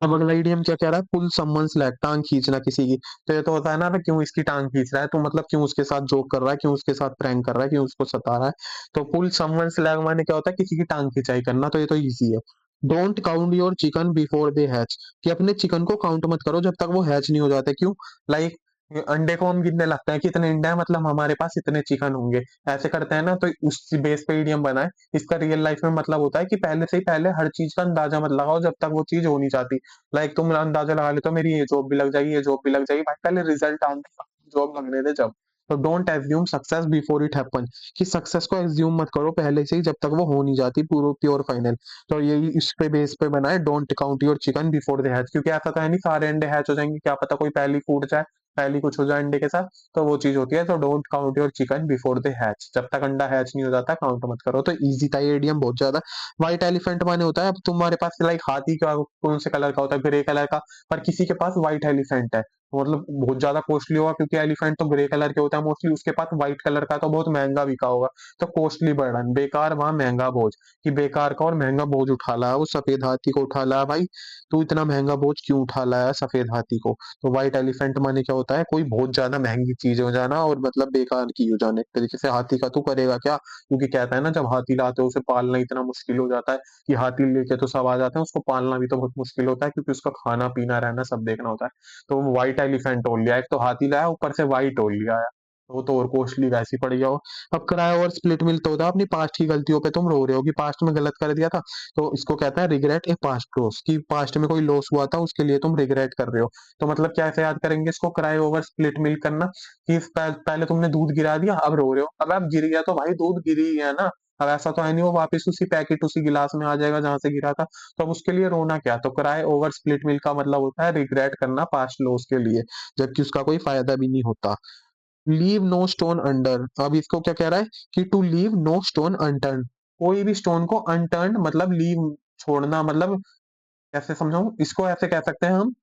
अब अगला इडियम क्या कह रहा है? पुल समवन्स लेग, टांग खींचना किसी की। तो ये तो होता है ना, मैं क्यों इसकी टांग खींच रहा है, तो मतलब क्यों उसके साथ जोक कर रहा है, क्यों उसके साथ प्रैंक कर रहा है, क्यों उसको सता रहा है। तो पुल समवन्स लेग माने क्या होता है? किसी की टांग खिंचाई करना। तो ये तो इजी है। Don't count your chicken before they hatch, कि अपने चिकन को काउंट मत करो जब तक वो हैच नहीं हो जाते। क्यों? लाइक अंडे को हम गिनने लगते हैं कि इतने अंडे हैं, मतलब हमारे पास इतने चिकन होंगे, ऐसे करते हैं ना, तो उस बेस पे इडियम बना है। इसका रियल लाइफ में मतलब होता है कि पहले से ही पहले हर चीज का अंदाजा मत लगाओ जब तक वो चीज हो नहीं जाती। लाइक तुम अंदाजा लगा लेते हो मेरी ये जॉब भी लग जाएगी, ये जॉब भी लग जाएगी, भाई पहले रिजल्ट आने दे, जॉब लगने दे जब। तो don't assume success before it happen, कि सक्सेस को एज्यूम मत करो पहले से ही जब तक वो हो नहीं जाती पूरा प्योर फाइनल। तो यही इस पे बेस पे बना है, don't count your chicken before the hatch, क्योंकि ऐसा तो है नहीं सारे अंडे हैच हो जाएंगे, क्या पता कोई पहली फूट जाए, पहली कुछ हो जाए अंडे के साथ। तो वो चीज होती है, तो don't count your chicken before the hatch, जब तक अंडा हैच नहीं हो जाता काउंट मत करो। तो इजी था ये एडियम बहुत ज्यादा। व्हाइट एलिफेंट माने होता है, अब तुम्हारे पास लाइक हाथी का कौन से कलर का होता है? ग्रे कलर का। पर किसी के पास व्हाइट एलिफेंट है, मतलब बहुत ज्यादा कॉस्टली होगा, क्योंकि एलिफेंट तो ग्रे कलर के होता है मोस्टली, उसके पास व्हाइट कलर का तो बहुत महंगा बिका होगा। तो कॉस्टली बर्डन, बेकार वहां महंगा बोझ, कि बेकार का और महंगा बोझ उठा लाया वो सफेद हाथी को उठा लाया भाई। तू इतना महंगा बोझ क्यों उठा लाया सफेद हाथी को? तो व्हाइट एलिफेंट माने क्या होता है? कोई बहुत ज्यादा महंगी चीज हो जाना, और मतलब बेकार की हो जाने। एक तरीके से हाथी का तू करेगा क्या? क्योंकि कहता है ना, जब हाथी लाते हो उसे पालना इतना मुश्किल हो जाता है, कि हाथी लेके तो सब आ जाते हैं, उसको पालना भी तो बहुत मुश्किल होता है, क्योंकि उसका खाना पीना रहना सब देखना होता है। तो वो व्हाइट एलिफेंट ओढ़ लिया, एक तो हाथी लाया ऊपर से व्हाइट ओढ़ लिया है, तो वो तो और कॉस्टली वैसी पड़ गया हो। अब किराया और स्प्लिट मिल तो होता है अपनी पास्ट की गलतियों पे, तुम रो रहे हो कि पास्ट में गलत कर दिया था, तो इसको कहता है रिग्रेट ए पास्ट लॉस, कि पास्ट में कोई लॉस हुआ था उसके लिए तुम रिग्रेट कर रहे हो। तो मतलब कैसे याद करेंगे इसको? किराए ओवर स्प्लिट मिल करना, कि पहले तुमने दूध गिरा दिया, अब रो रहे हो। अब आप गिर गया तो भाई दूध गिरी ही है ना, अब ऐसा तो है नहीं वो वापस उसी पैकेट उसी गिलास में आ जाएगा जहां से गिरा था। तो अब उसके लिए रोना क्या? तो क्राई ओवर स्प्लिट मिल्क का मतलब होता है रिग्रेट करना पास्ट लॉस के लिए, जबकि उसका कोई फायदा भी नहीं होता। लीव नो स्टोन अंडर, अब इसको क्या कह रहा है? कि to leave no stone unturn, कोई भी स्टोन को अनटर्न मतलब लीव, छोड़ना, मतलब कैसे समझाऊं इसको? ऐसे कह सकते हैं हम,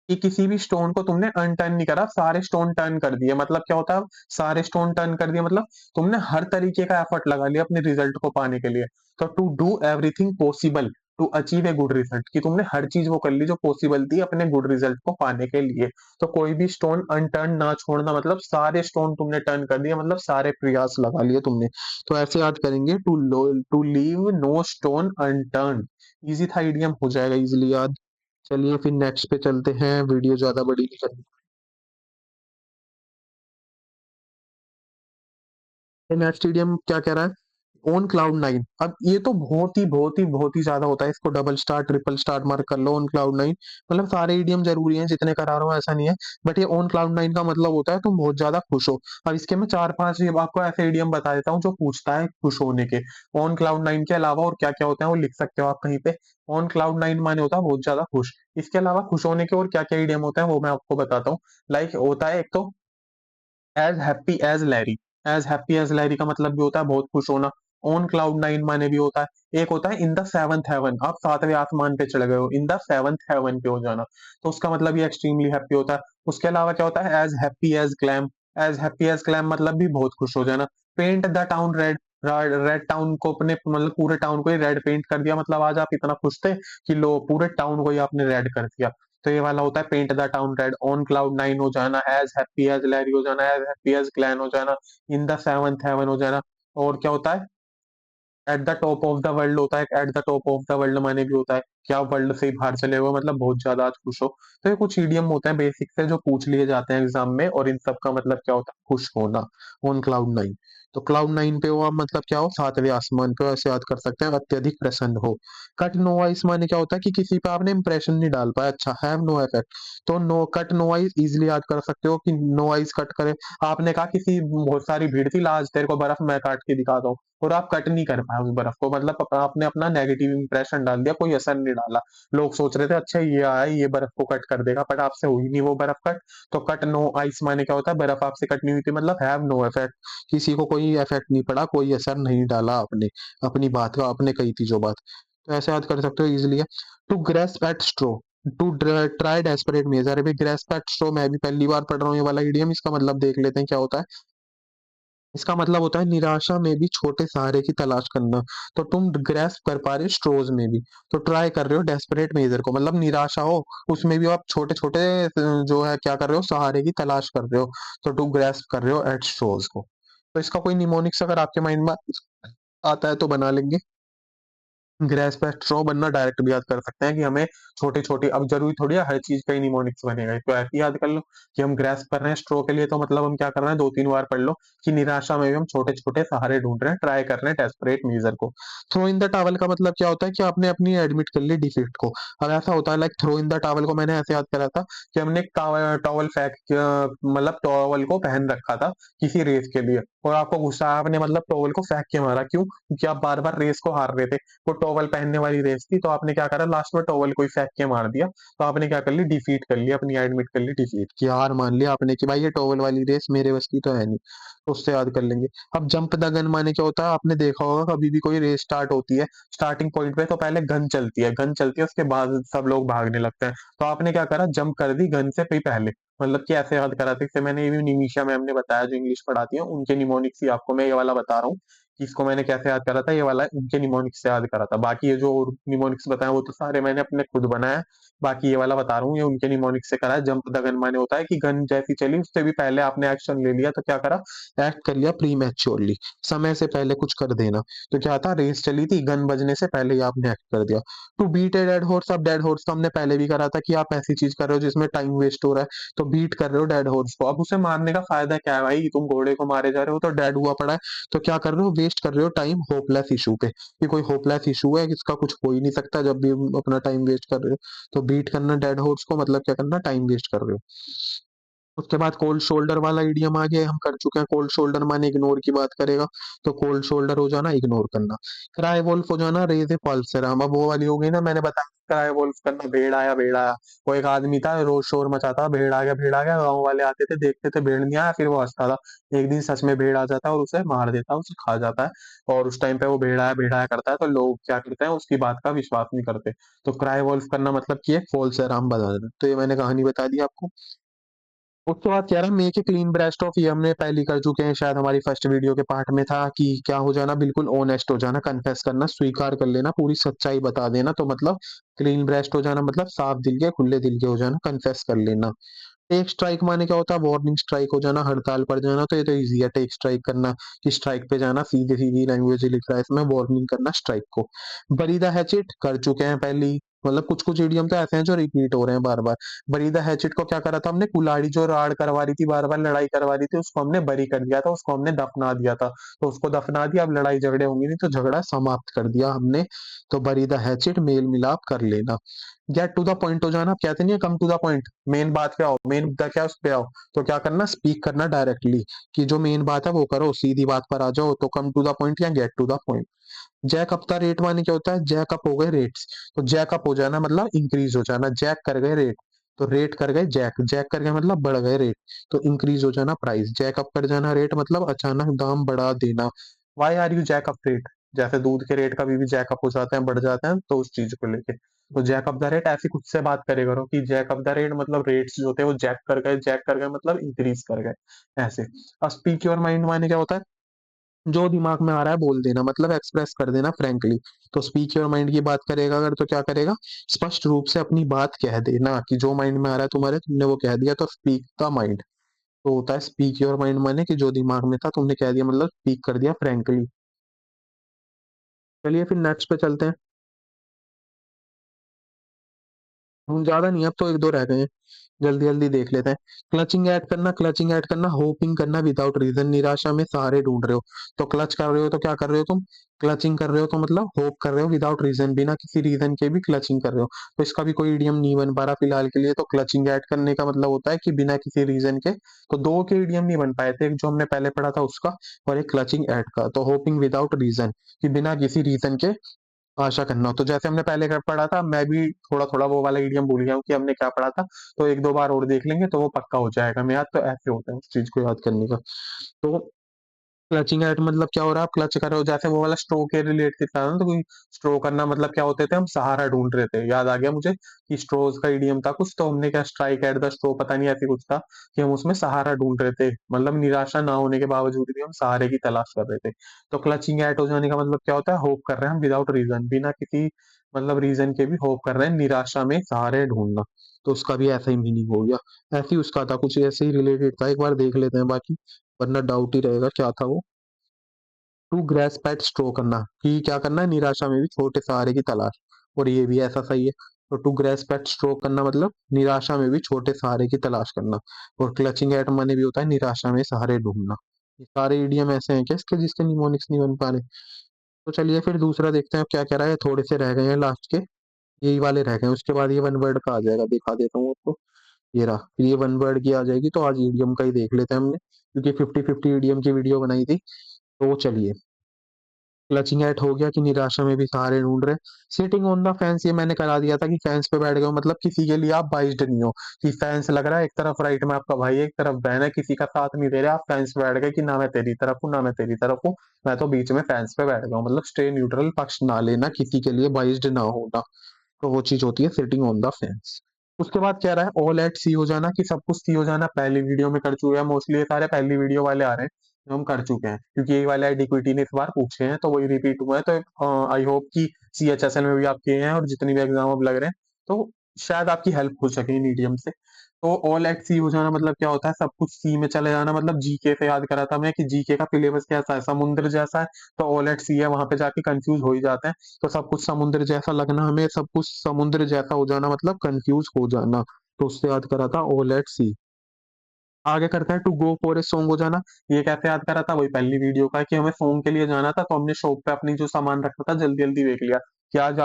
कि किसी भी स्टोन को तुमने अनटर्न नहीं करा, सारे स्टोन टर्न कर दिए। मतलब क्या होता है? सारे स्टोन टर्न कर दिए मतलब तुमने हर तरीके का एफर्ट लगा लिया अपने रिजल्ट को पाने के लिए। तो to do everything possible to achieve a good result, कि तुमने हर चीज वो कर ली जो पॉसिबल थी अपने गुड रिजल्ट को पाने के लिए। तो कोई भी स्टोन अनटर्न ना छोड़ना, मतलब सारे स्टोन तुमने टर्न कर दिए, मतलब सारे प्रयास लगा लिए तुमने। तो ऐसे याद करेंगे, to leave no stone unturn. Easy था, इडियम हो जाएगा इजिली याद। चलिए फिर नेक्स्ट पे चलते हैं, वीडियो ज्यादा बड़ी नहीं करनी। नेक्स्ट इडियम क्या कह रहा है? On cloud nine. अब ये तो बहुत ही ज्यादा होता है, इसको double star triple star mark कर लो, ऑन क्लाउड नाइन। मतलब सारे ईडीएम जरूरी हैं जितने करा रहा हूँ, ऐसा नहीं है। बट ये ऑन क्लाउड नाइन का मतलब होता है तुम बहुत ज्यादा खुश हो। अब इसके मैं चार पांच ये आपको ऐसे ईडीएम बता देता हूँ जो पूछता है खुश होने के। ऑन क्लाउड नाइन के अलावा और क्या क्या होते हैं वो लिख सकते हो आप कहीं पे। ऑन क्लाउड नाइन माने होता है बहुत ज्यादा खुश। इसके अलावा खुश होने के और क्या क्या ईडीएम होते हैं वो मैं आपको बताता हूँ। लाइक होता है एक तो as happy as Larry. As happy as Larry का मतलब भी होता है बहुत खुश होना। ऑन क्लाउड नाइन माने भी होता है। एक होता है इन द सेवंथ हेवन, आप सातवें आसमान पे चढ़ गए हो, इन द सेवंथ हेवन पे हो जाना। तो उसका मतलब ये एक्सट्रीमली हैप्पी होता है। उसके अलावा क्या होता है as happy as clam. As happy as clam मतलब भी बहुत खुश हो जाना। Paint the town red. Red town को अपने मतलब पूरे टाउन को ही रेड पेंट कर दिया, मतलब आज आप इतना खुश थे कि लो पूरे टाउन को ही आपने रेड कर दिया। तो ये वाला होता है paint the town red. On cloud nine हो जाना, एज हैप्पी एज लैरी हो जाना, एज हैप्पी एज क्लैन हो जाना, इन द सेवंथ हेवन हो जाना। और क्या होता है at the top of the world होता है। At the top of the world माने भी होता है कि आप वर्ल्ड से ही बाहर चले हुए मतलब बहुत ज्यादा आज खुश हो। तो ये कुछ ईडियम होते हैं बेसिक से जो पूछ लिए जाते हैं एग्जाम में, और इन सब का मतलब क्या होता है खुश होना। On cloud nine. तो क्लाउड नाइन पे हो आप मतलब क्या हो, सातवें आसमान पे हो, ऐसे याद कर सकते हैं। अत्यधिक प्रसन्न हो। कट नो आइस माने क्या होता है कि किसी पे आपने इंप्रेशन नहीं डाल पाया, अच्छा हैव नो इफेक्ट। तो no cut no ice easily याद कर सकते हो कि नो आइस कट करे। आपने कहा किसी बहुत सारी भीड़ थी लाज तेरे को बर्फ मैं काट के दिखाता हूँ, और आप कट नहीं कर पाए उस बर्फ को, मतलब आपने अपना नेगेटिव इंप्रेशन डाल दिया, कोई असर नहीं डाला। लोग सोच रहे थे अच्छा ये आया ये बर्फ को कट कर देगा, बट आपसे हुई नहीं वो बर्फ कट। तो कट नो आइस माने क्या होता है बर्फ आपसे कट नहीं हुई थी, मतलब हैव नो इफेक्ट। किसी को कोई इफेक्ट नहीं पड़ा, कोई असर नहीं डाला आपने अपनी बात का, आपने कही थी जो बात। तो ऐसे याद कर सकते हो इजिली है। To grasp at straw. To try desperate measure. अभी ग्रेस्प एट स्ट्रो मैं भी पहली बार पढ़ रहा हूँ ये वाला इडियम, इसका मतलब देख लेते हैं क्या होता है। इसका मतलब होता है निराशा में भी छोटे सहारे की तलाश करना। तो तुम ग्रेस्प कर पा रहे हो स्ट्रोज में भी, तो ट्राई कर रहे हो डेस्परेट मेजर को, मतलब निराशा हो उसमें भी आप छोटे छोटे जो है क्या कर रहे हो सहारे की तलाश कर रहे हो। तो टू ग्रेस्प कर रहे हो एट स्ट्रोज को। तो इसका कोई निमोनिक्स अगर आपके माइंड में आता है तो बना लेंगे। ग्रेस्प एट स्ट्रो बनना डायरेक्ट भी याद कर सकते हैं कि हमें छोटे छोटे, अब जरूरी थोड़ी है हर चीज का ही निमोनिक्स बनेगा, तो ऐसे ही याद कर लो कि हम ग्रेस्प कर रहे हैं स्ट्रो के लिए, तो मतलब हम क्या कर रहे हैं दो तीन बार पढ़ लो कि निराशा में भी हम छोटे छोटे सहारे ढूंढ रहे हैं, ट्राई कर रहे हैं डेस्परेट मीजर को। थ्रो इन द टावल का मतलब क्या होता है कि आपने अपनी एडमिट कर ली डिफीट को। अब ऐसा होता है like throw in the towel को मैंने ऐसे याद करा था कि हमने एक टॉवल फेंक मतलब टॉवल को पहन रखा था किसी रेस के लिए, और आपको गुस्सा आया, आपने मतलब टॉवल को फेंक के मारा, क्यों क्योंकि आप बार बार रेस को हार रहे थे। वो टॉवल पहनने वाली रेस थी, तो आपने क्या करा लास्ट में टॉवल को ही फेंक के मार दिया। तो आपने क्या कर ली डिफीट कर लिया, अपनी एडमिट कर ली डिफीट की, हार मान लिया आपने कि भाई ये टॉवल वाली रेस मेरे बस की तो है नहीं। तो उससे याद कर लेंगे। अब जंप द गन माने क्या होता है, आपने देखा होगा कभी भी कोई रेस स्टार्ट होती है, स्टार्टिंग पॉइंट पे तो पहले गन चलती है, गन चलती है उसके बाद सब लोग भागने लगते हैं। तो आपने क्या करा जंप कर दी गन से भी पहले, मतलब कि ऐसे याद करा था। इससे मैंने ये भी निमिषा मैम ने बताया जो इंग्लिश पढ़ाती है, उनके निमोनिक्स ही आपको मैं ये वाला बता रहा हूँ कि इसको मैंने कैसे याद करा था, ये वाला उनके निमोनिक्स से याद करा था। बाकी ये जो निमोनिक्स बताए वो तो सारे मैंने अपने खुद बनाया है। बाकी ये वाला बता रहा हूँ ये उनके निमोनिक्स से करा है। जंप द गन माने होता है कि गन जैसी चली उससे भी पहले आपने एक्शन ले लिया, तो क्या करा एक्ट कर लिया प्री मैच्योरली, समय से पहले कुछ कर देना। तो क्या था रेस चली थी गन बजने से पहले ही आपने एक्ट कर दिया। To beat a dead horse. अब डेड हॉर्स तो हमने पहले भी करा था कि आप ऐसी चीज कर रहे हो जिसमें टाइम वेस्ट हो रहा है, तो बीट कर रहे हो डेड हॉर्स को। अब उसे मारने का फायदा क्या है भाई, तुम घोड़े को मारे जा रहे हो तो डेड हुआ पड़ा है, तो क्या कर रहे हो वेस्ट कर रहे हो टाइम होपलेस इशू पे, कि कोई होपलेस इशू है जिसका कुछ हो ही नहीं सकता जब भी अपना टाइम वेस्ट कर रहे हो। तो बीट करना डेड हॉर्स को मतलब क्या करना टाइम वेस्ट कर रहे हो। उसके बाद कोल्ड शोल्डर वाला इडियम आ गया, हम कर चुके हैं कोल्ड शोल्डर माने इग्नोर की बात करेगा। तो कोल्ड शोल्डर हो जाना इग्नोर करना। क्राई वोल्फ हो जाना रेज ए पल्सर। हम अब वो वाली हो गई ना, मैंने बताया क्राई वोल्फ करना भेड़ आया भेड़ आया। वो एक आदमी था रोज शोर मचाता भेड़ आ गया भेड़ आ गया, गाँव वाले आते थे देखते थे भेड़ नहीं आया, फिर वो हंसता था। एक दिन सच में भेड़ आ जाता है और उसे मार देता है, उसे खा जाता है, और उस टाइम पे वो भेड़ आया करता है, तो लोग क्या करते हैं उसकी बात का विश्वास नहीं करते। तो क्राई वोल्फ करना मतलब कि एक फॉल्स अलार्म बजा देना। तो ये मैंने कहानी बता दी आपको। उसके बाद कह रहा make a clean breast of, ये हमने पहली कर चुके हैं शायद, हमारी फर्स्ट वीडियो के पार्ट में था कि क्या हो जाना बिल्कुल ऑनेस्ट हो जाना, कन्फेस करना, स्वीकार कर लेना, पूरी सच्चाई बता देना। तो मतलब क्लीन ब्रेस्ट हो जाना मतलब साफ दिल के खुले दिल के हो जाना, कन्फेस कर लेना। टेक स्ट्राइक माने क्या होता है वार्निंग स्ट्राइक हो जाना, हड़ताल पर जाना। तो ये तो इजी है टेक स्ट्राइक करना, कि स्ट्राइक पे जाना, सीधी सीधी लैंग्वेज लिख रहा है इसमें वार्निंग करना स्ट्राइक को। बरी द हैचेट कर चुके हैं पहली। मतलब कुछ-कुछ इडियम तो ऐसे हैं जो रिपीट हो रहे हैं बार-बार। बरी द हैचिट को क्या करा था हमने, कुल्हाड़ी जो राड़ करवा रही थी, बार-बार लड़ाई करवा रही थी, उसको हमने बरी कर दिया था, उसको हमने दफना दिया था। तो उसको दफना दिया, अब लड़ाई झगड़े होंगे नहीं, तो झगड़ा समाप्त कर दिया हमने। तो बरी द हैचिट, मेल मिलाप कर लेना। गेट टू द पॉइंट हो जाना, आप कहते नहीं है come to the point, main बात पे आओ, मेन मुद्दा क्या है उस पे आओ। तो क्या करना, स्पीक करना डायरेक्टली, कि जो मेन बात है वो करो, सीधी बात पर आ जाओ। तो कम टू द पॉइंट या get to the point. Jack up the rate माने क्या होता है, जैक अप हो गए रेट्स। तो जैक अप हो जाना मतलब इंक्रीज हो जाना, जैक कर गए रेट, तो रेट कर गए जैक, जैक कर गए मतलब बढ़ गए रेट, तो इंक्रीज हो जाना प्राइस। जैक अप कर जाना रेट मतलब अचानक दाम बढ़ा देना। Why are you jack up rate, जैसे दूध के रेट कभी भी जैक अप हो जाते हैं, बढ़ जाते हैं, तो उस चीज को लेके। तो जैक अप द रेट ऐसी खुद से बात करे करो कि जैक अप द रेट मतलब रेट्स जो थे वो जैक कर गए, जैक कर गए मतलब इंक्रीज कर गए, ऐसे। अब स्पीक योर माइंड माने क्या होता है, जो दिमाग में आ रहा है बोल देना, मतलब एक्सप्रेस कर देना फ्रैंकली। तो स्पीक योर माइंड की बात करेगा अगर, तो क्या करेगा, स्पष्ट रूप से अपनी बात कह देना, कि जो माइंड में आ रहा है तुम्हारे, तुमने वो कह दिया, तो स्पीक द माइंड। तो होता है स्पीक योर माइंड माने कि जो दिमाग में था तुमने कह दिया, मतलब स्पीक कर दिया फ्रैंकली। चलिए फिर नेक्स्ट पे चलते हैं। ज्यादा नहीं, अब तो एक दो रह गए हैं, जल्दी जल्दी देख लेते हैं। क्लचिंग ऐड करना, क्लचिंग ऐड करना, होपिंग करना विदाउट रीजन, निराशा में सहारे ढूंढ रहे हो। तो क्लच कर रहे हो तो क्या कर रहे हो तुम, क्लचिंग कर रहे हो, तो मतलब होप कर रहे हो विदाउट रीजन, बिना किसी रीजन के भी क्लचिंग कर रहे हो। तो इसका भी कोई इडियम नहीं बन पा रहा फिलहाल के लिए। तो क्लचिंग ऐड करने का मतलब होता है कि बिना किसी रीजन के। तो दो के इडियम नहीं बन पाए थे, एक जो हमने पहले पढ़ा था उसका, और एक क्लचिंग ऐड का। तो होपिंग विदाउट रीजन, कि बिना किसी रीजन के आशा करना हो। तो जैसे हमने पहले कर पढ़ा था, मैं भी थोड़ा थोड़ा वो वाला इडियम भूल गया हूँ कि हमने क्या पढ़ा था। तो एक दो बार और देख लेंगे तो वो पक्का हो जाएगा मैं याद। तो ऐसे होता है उस चीज को याद करने का। तो क्लचिंग एट मतलब क्या हो रहा है, आप क्लच कर रहे हो, जैसे वो वाला स्ट्रो के रिलेटेड था ना। तो कोई स्ट्रो करना मतलब क्या होते थे, हम सहारा ढूंढ रहे थे, याद आ गया मुझे कि स्ट्रोज का इडियम था कुछ। तो हमने क्या, स्ट्राइक एट द स्ट्रो, पता नहीं ऐसी कुछ था, कि हम उसमें सहारा ढूंढ रहे थे, मतलब निराशा ना होने के बावजूद भी हम सहारे की तलाश कर रहे थे। तो क्लचिंग एट हो जाने का मतलब क्या होता है, होप कर रहे हैं हम विदाउट रीजन, बिना किसी मतलब रीजन के भी होप कर रहे हैं, निराशा में सहारे ढूंढना। तो उसका भी ऐसा ही मीनिंग हो गया। ऐसे ही उसका था, कुछ ऐसे ही रिलेटेड था, एक बार देख लेते हैं बाकी, वरना डाउट ही रहेगा क्या था वो। टू ग्रेस्प एट स्ट्रो करना, कि क्या करना है, निराशा में भी छोटे सहारे की तलाश। और ये भी ऐसा सही है। तो टू ग्रेस्प एट स्ट्रो करना मतलब निराशा में भी छोटे सहारे की तलाश करना। और क्लचिंग एट माने भी होता है निराशा में सहारे ढूंढना। ये सारे इडियम ऐसे हैं क्या इसके, जिसके निमोनिक्स नहीं बन पा रहे। तो चलिए फिर दूसरा देखते हैं अब क्या कह रहा है, थोड़े से रह गए हैं लास्ट के, यही वाले रह गए हैं, उसके बाद ये वन वर्ड का आ जाएगा, दिखा देता हूँ आपको। ये रहा, फिर ये वन वर्ड की आ जाएगी, तो आज ईडियम का ही देख लेते हैं हमने, क्योंकि 50-50 ईडियम की वीडियो बनाई थी। तो चलिए, क्लचिंग एट हो गया कि निराशा में भी सहारे ढूंढ रहे। सिटिंग ऑन द फेंस, ये मैंने करा दिया था कि फेंस पे बैठ गए हो, मतलब किसी के लिए आप बाइज्ड नहीं हो, कि फेंस लग रहा है एक तरफ राइट में आपका भाई है, एक तरफ बहन है, किसी का साथ नहीं दे रहे, आप फेंस पे बैठ गए कि ना मैं तेरी तरफ हूँ ना मैं तेरी तरफ हूँ, मैं तो बीच में फेंस पे बैठ गया हूँ, मतलब स्टे न्यूट्रल, पक्ष ना लेना, किसी के लिए बाइज्ड ना होना। तो वो चीज होती है सिटिंग ऑन द फेंस। उसके बाद कह रहा है ऑल एट सी हो जाना, कि सब कुछ सी हो जाना। पहली वीडियो में कर चुके हैं मोस्टली, ये सारे पहली वीडियो वाले आ रहे हैं जो हम कर चुके हैं, क्योंकि ये वाला एडिक्विटी ने इस बार पूछे हैं तो वही रिपीट हुआ है। तो आई होप कि CHSL में भी आप किए हैं, और जितनी भी एग्जाम अब लग रहे हैं, तो शायद आपकी हेल्प हो सके मीडियम से। तो ऑल एट सी हो जाना मतलब क्या होता है, सब कुछ सी में चले जाना, मतलब जीके से याद करा था मैं कि जीके का सिलेबस कैसा है, समुद्र जैसा है। तो ऑल एट सी है, वहां पे जाके कंफ्यूज हो ही जाते हैं। तो सब कुछ समुद्र जैसा लगना, हमें सब कुछ समुद्र जैसा हो जाना मतलब कंफ्यूज हो जाना। तो उससे याद करा था ऑल एट सी। आगे करता है to go for a song हो जाना। ये कैसे याद करा था, वही पहली वीडियो का है कि हमें सॉन्ग के लिए जाना था, तो हमने शॉप पे अपनी जो सामान रखा था जल्दी जल्दी देख लिया कि आज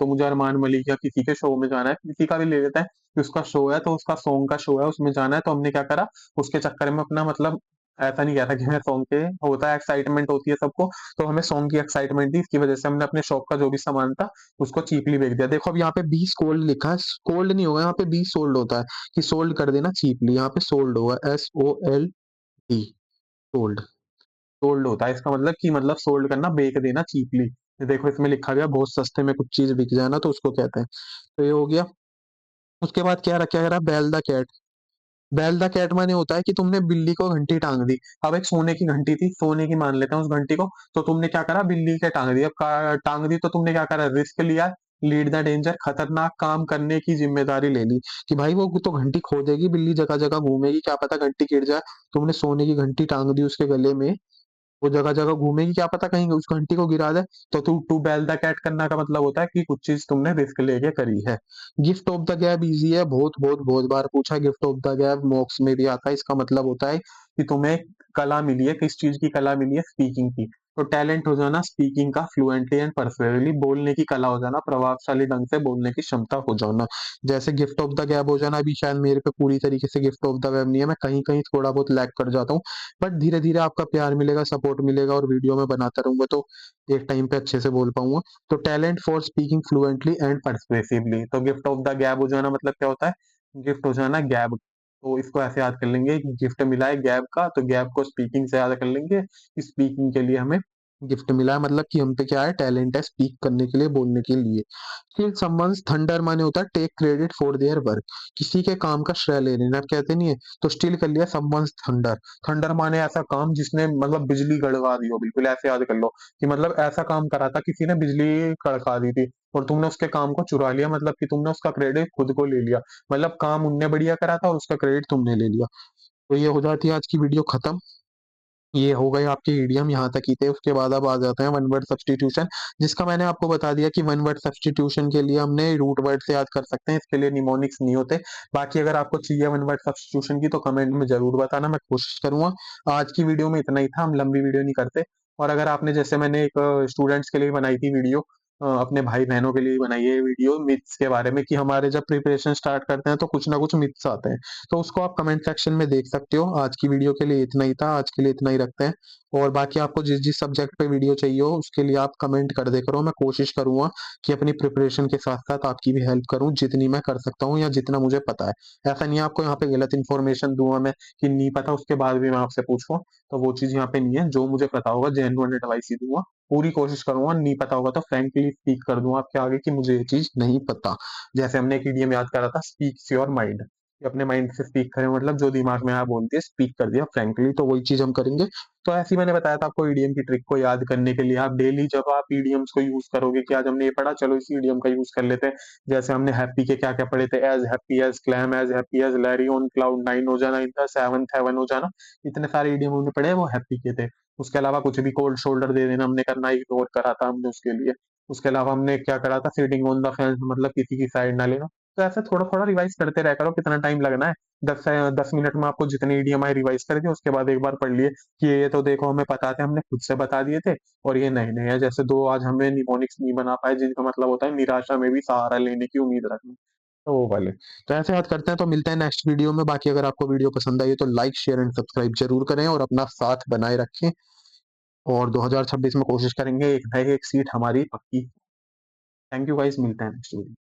तो मुझे अरमान मलिक या किसी के शो में जाना है, किसी का भी ले लेता है कि उसका शो है, तो उसका सॉन्ग का शो है, उसमें जाना है। तो हमने क्या करा, उसके चक्कर में अपना मतलब ऐसा नहीं कह रहा कि मैं सॉन्ग के, होता है एक्साइटमेंट होती है सबको, तो हमें सॉन्ग की एक्साइटमेंट थी, इसकी वजह से हमने अपने शॉप का जो भी सामान था उसको चीपली बेच दिया। देखो अब यहाँ पे 20 कोल्ड लिखा है, कोल्ड नहीं होगा यहाँ पे, 20 सोल्ड होता है, कि सोल्ड कर देना चीपली, यहाँ पे सोल्ड होगा, SOLD, सोल्ड। सोल्ड होता है इसका मतलब, कि मतलब सोल्ड करना, बेच देना चीपली। देखो इसमें लिखा गया बहुत सस्ते में कुछ चीज बिक जाए ना, तो उसको कहते हैं। तो ये हो गया। उसके बाद क्या रखा गया, बैल द कैट। बैल द कैट माने होता है कि तुमने बिल्ली को घंटी टांग दी। अब एक सोने की घंटी थी, सोने की मान लेते हैं उस घंटी को, तो तुमने क्या करा, बिल्ली के टांग दी। अब टांग दी तो तुमने क्या करा, रिस्क लिया, लीड द डेंजर, खतरनाक काम करने की जिम्मेदारी ले ली, कि भाई वो तो घंटी खो देगी, बिल्ली जगह जगह घूमेगी, क्या पता घंटी गिर जाए। तुमने सोने की घंटी टांग दी उसके गले में, वो जगह-जगग घूमेगी, क्या पता कहीं उस घंटी को गिरा दे। तो to to bell the cat करना का मतलब होता है कि कुछ चीज़ तुमने रिस्क लेके करी है। गिफ्ट ऑफ द गैब ईज़ी है, बहुत बार पूछा है गिफ्ट ऑफ द गैब, मॉक्स में भी आता है। इसका मतलब होता है कि तुम्हें कला मिली है, किस चीज़ की कला मिली है? स्पीकिंग की। तो टैलेंट हो जाना स्पीकिंग का फ्लुएंटली एंड पर्सुएसिवली, बोलने की कला हो जाना, प्रभावशाली ढंग से बोलने की क्षमता हो जाना। जैसे गिफ्ट ऑफ द गैब हो जाना, अभी शायद मेरे पे पूरी तरीके से गिफ्ट ऑफ द गैब नहीं है, मैं कहीं-कहीं थोड़ा बहुत लैग कर जाता हूँ। बट धीरे-धीरे आपका प्यार मिलेगा, सपोर्ट मिलेगा और वीडियो मैं बनाता रहूँगा तो एक टाइम पे अच्छे से बोल पाऊँगा। तो talent for speaking fluently and persuasively. तो गिफ्ट ऑफ द गैब हो जाना मतलब क्या होता है? गिफ्ट हो जाना गैब। तो इसको ऐसे याद कर लेंगे कि गिफ्ट मिला है गैब का, तो गैब को स्पीकिंग से याद कर लेंगे कि स्पीकिंग के लिए हमें गिफ्ट मिला है, मतलब कि हम पे क्या है? टैलेंट है स्पीक करने के लिए, बोलने के लिए। फिर समवन्स थंडर माने होता है take credit for their work, किसी के काम का श्रेय ले लेना, कहते नहीं है? तो स्टिल कर लिया समवन्स थंडर। थंडर माने ऐसा काम जिसने मतलब बिजली गड़वा दी हो, बिल्कुल ऐसे याद कर लो कि मतलब ऐसा काम करा था किसी ने, बिजली कड़का दी थी और तुमने उसके काम को चुरा लिया, मतलब कि तुमने उसका क्रेडिट खुद को ले लिया। मतलब काम उनने बढ़िया करा था और उसका क्रेडिट तुमने ले लिया। तो ये हो जाती है आज की वीडियो खत्म। ये हो गए आपके इडियम, यहाँ तक ही थे। उसके बाद अब आ जाते हैं वन वर्ड सब्स्टिट्यूशन, जिसका मैंने आपको बता दिया कि वन वर्ड सब्स्टिट्यूशन के लिए हमने रूट वर्ड से याद कर सकते हैं, इसके लिए निमोनिक्स नहीं होते। बाकी अगर आपको चाहिए वन वर्ड सब्स्टिट्यूशन की तो कमेंट में जरूर बताना, मैं कोशिश करूंगा। आज की वीडियो में इतना ही था, हम लंबी वीडियो नहीं करते। और अगर आपने, जैसे मैंने एक स्टूडेंट्स के लिए बनाई थी वीडियो, अपने भाई बहनों के लिए बनाई है वीडियो मिथ्स के बारे में, कि हमारे जब प्रिपरेशन स्टार्ट करते हैं तो कुछ ना कुछ मिथ्स आते हैं, तो उसको आप कमेंट सेक्शन में देख सकते हो। आज की वीडियो के लिए इतना ही था, आज के लिए इतना ही रखते हैं। और बाकी आपको जिस जिस सब्जेक्ट पे वीडियो चाहिए हो उसके लिए आप कमेंट कर दे करो, मैं कोशिश करूंगा कि अपनी प्रिपरेशन के साथ साथ आपकी भी हेल्प करूं जितनी मैं कर सकता हूं या जितना मुझे पता है। ऐसा नहीं है आपको यहाँ पे गलत इन्फॉर्मेशन दूंगा मैं, कि नहीं पता उसके बाद भी मैं आपसे पूछूं, तो वो चीज यहाँ पे नहीं है। जो मुझे पता होगा जेन्युइन एडवाइस ही दूंगा, पूरी कोशिश करूंगा। नहीं पता होगा तो फ्रैंकली स्पीक कर दूंगा आपके आगे कि मुझे ये चीज नहीं पता। जैसे हमने एक ईडीएम याद करा था, स्पीक्स योर माइंड, अपने माइंड से स्पीक करें, मतलब जो दिमाग में आया बोल दिया, स्पीक कर दिया फ्रैंकली, तो वही चीज हम करेंगे। तो ऐसे ही मैंने बताया था आपको ईडीएम की ट्रिक को याद करने के लिए। आप डेली जब आप ईडीएम्स को यूज करोगे कि आज हमने ये पढ़ा, चलो इस ईडीएम का यूज कर लेते हैं। जैसे हमने हैप्पी के क्या क्या पढ़े थे, as happy as clam, as happy as Larry on cloud nine हो जाना, इन द सेवंथ हेवन हो जाना। इतने सारे ईडीएम हमने पढ़े हैं, वो हैप्पी के थे। उसके अलावा कुछ भी कोल्ड शोल्डर दे देना हमने करना, इग्नोर करा था हमने उसके लिए। उसके अलावा हमने क्या करा था, सीटिंग ऑन द फेंस, मतलब किसी की साइड ना लेना। तो ऐसे थोड़ा थोड़ा रिवाइज करते रह करो, कितना टाइम लगना है? 10 मिनट में आपको जितने ईडीएम रिवाइज कर दिए, उसके बाद एक बार पढ़ लिए कि ये तो देखो हमें पता थे, हमने खुद से बता दिए थे, और ये नए नए हैं। जैसे दो आज हमें निमोनिक्स नहीं बना पाए, जिनका मतलब होता है निराशा में भी सहारा लेने की उम्मीद रखना। तो वो वाले। तो ऐसे बात करते हैं, तो मिलते हैं नेक्स्ट वीडियो में। बाकी अगर आपको वीडियो पसंद आई है तो लाइक शेयर एंड सब्सक्राइब जरूर करें और अपना साथ बनाए रखें। और 2026 में कोशिश करेंगे एक न एक सीट हमारी पक्की। थैंक यू गाइस, मिलते हैं नेक्स्ट वीडियो।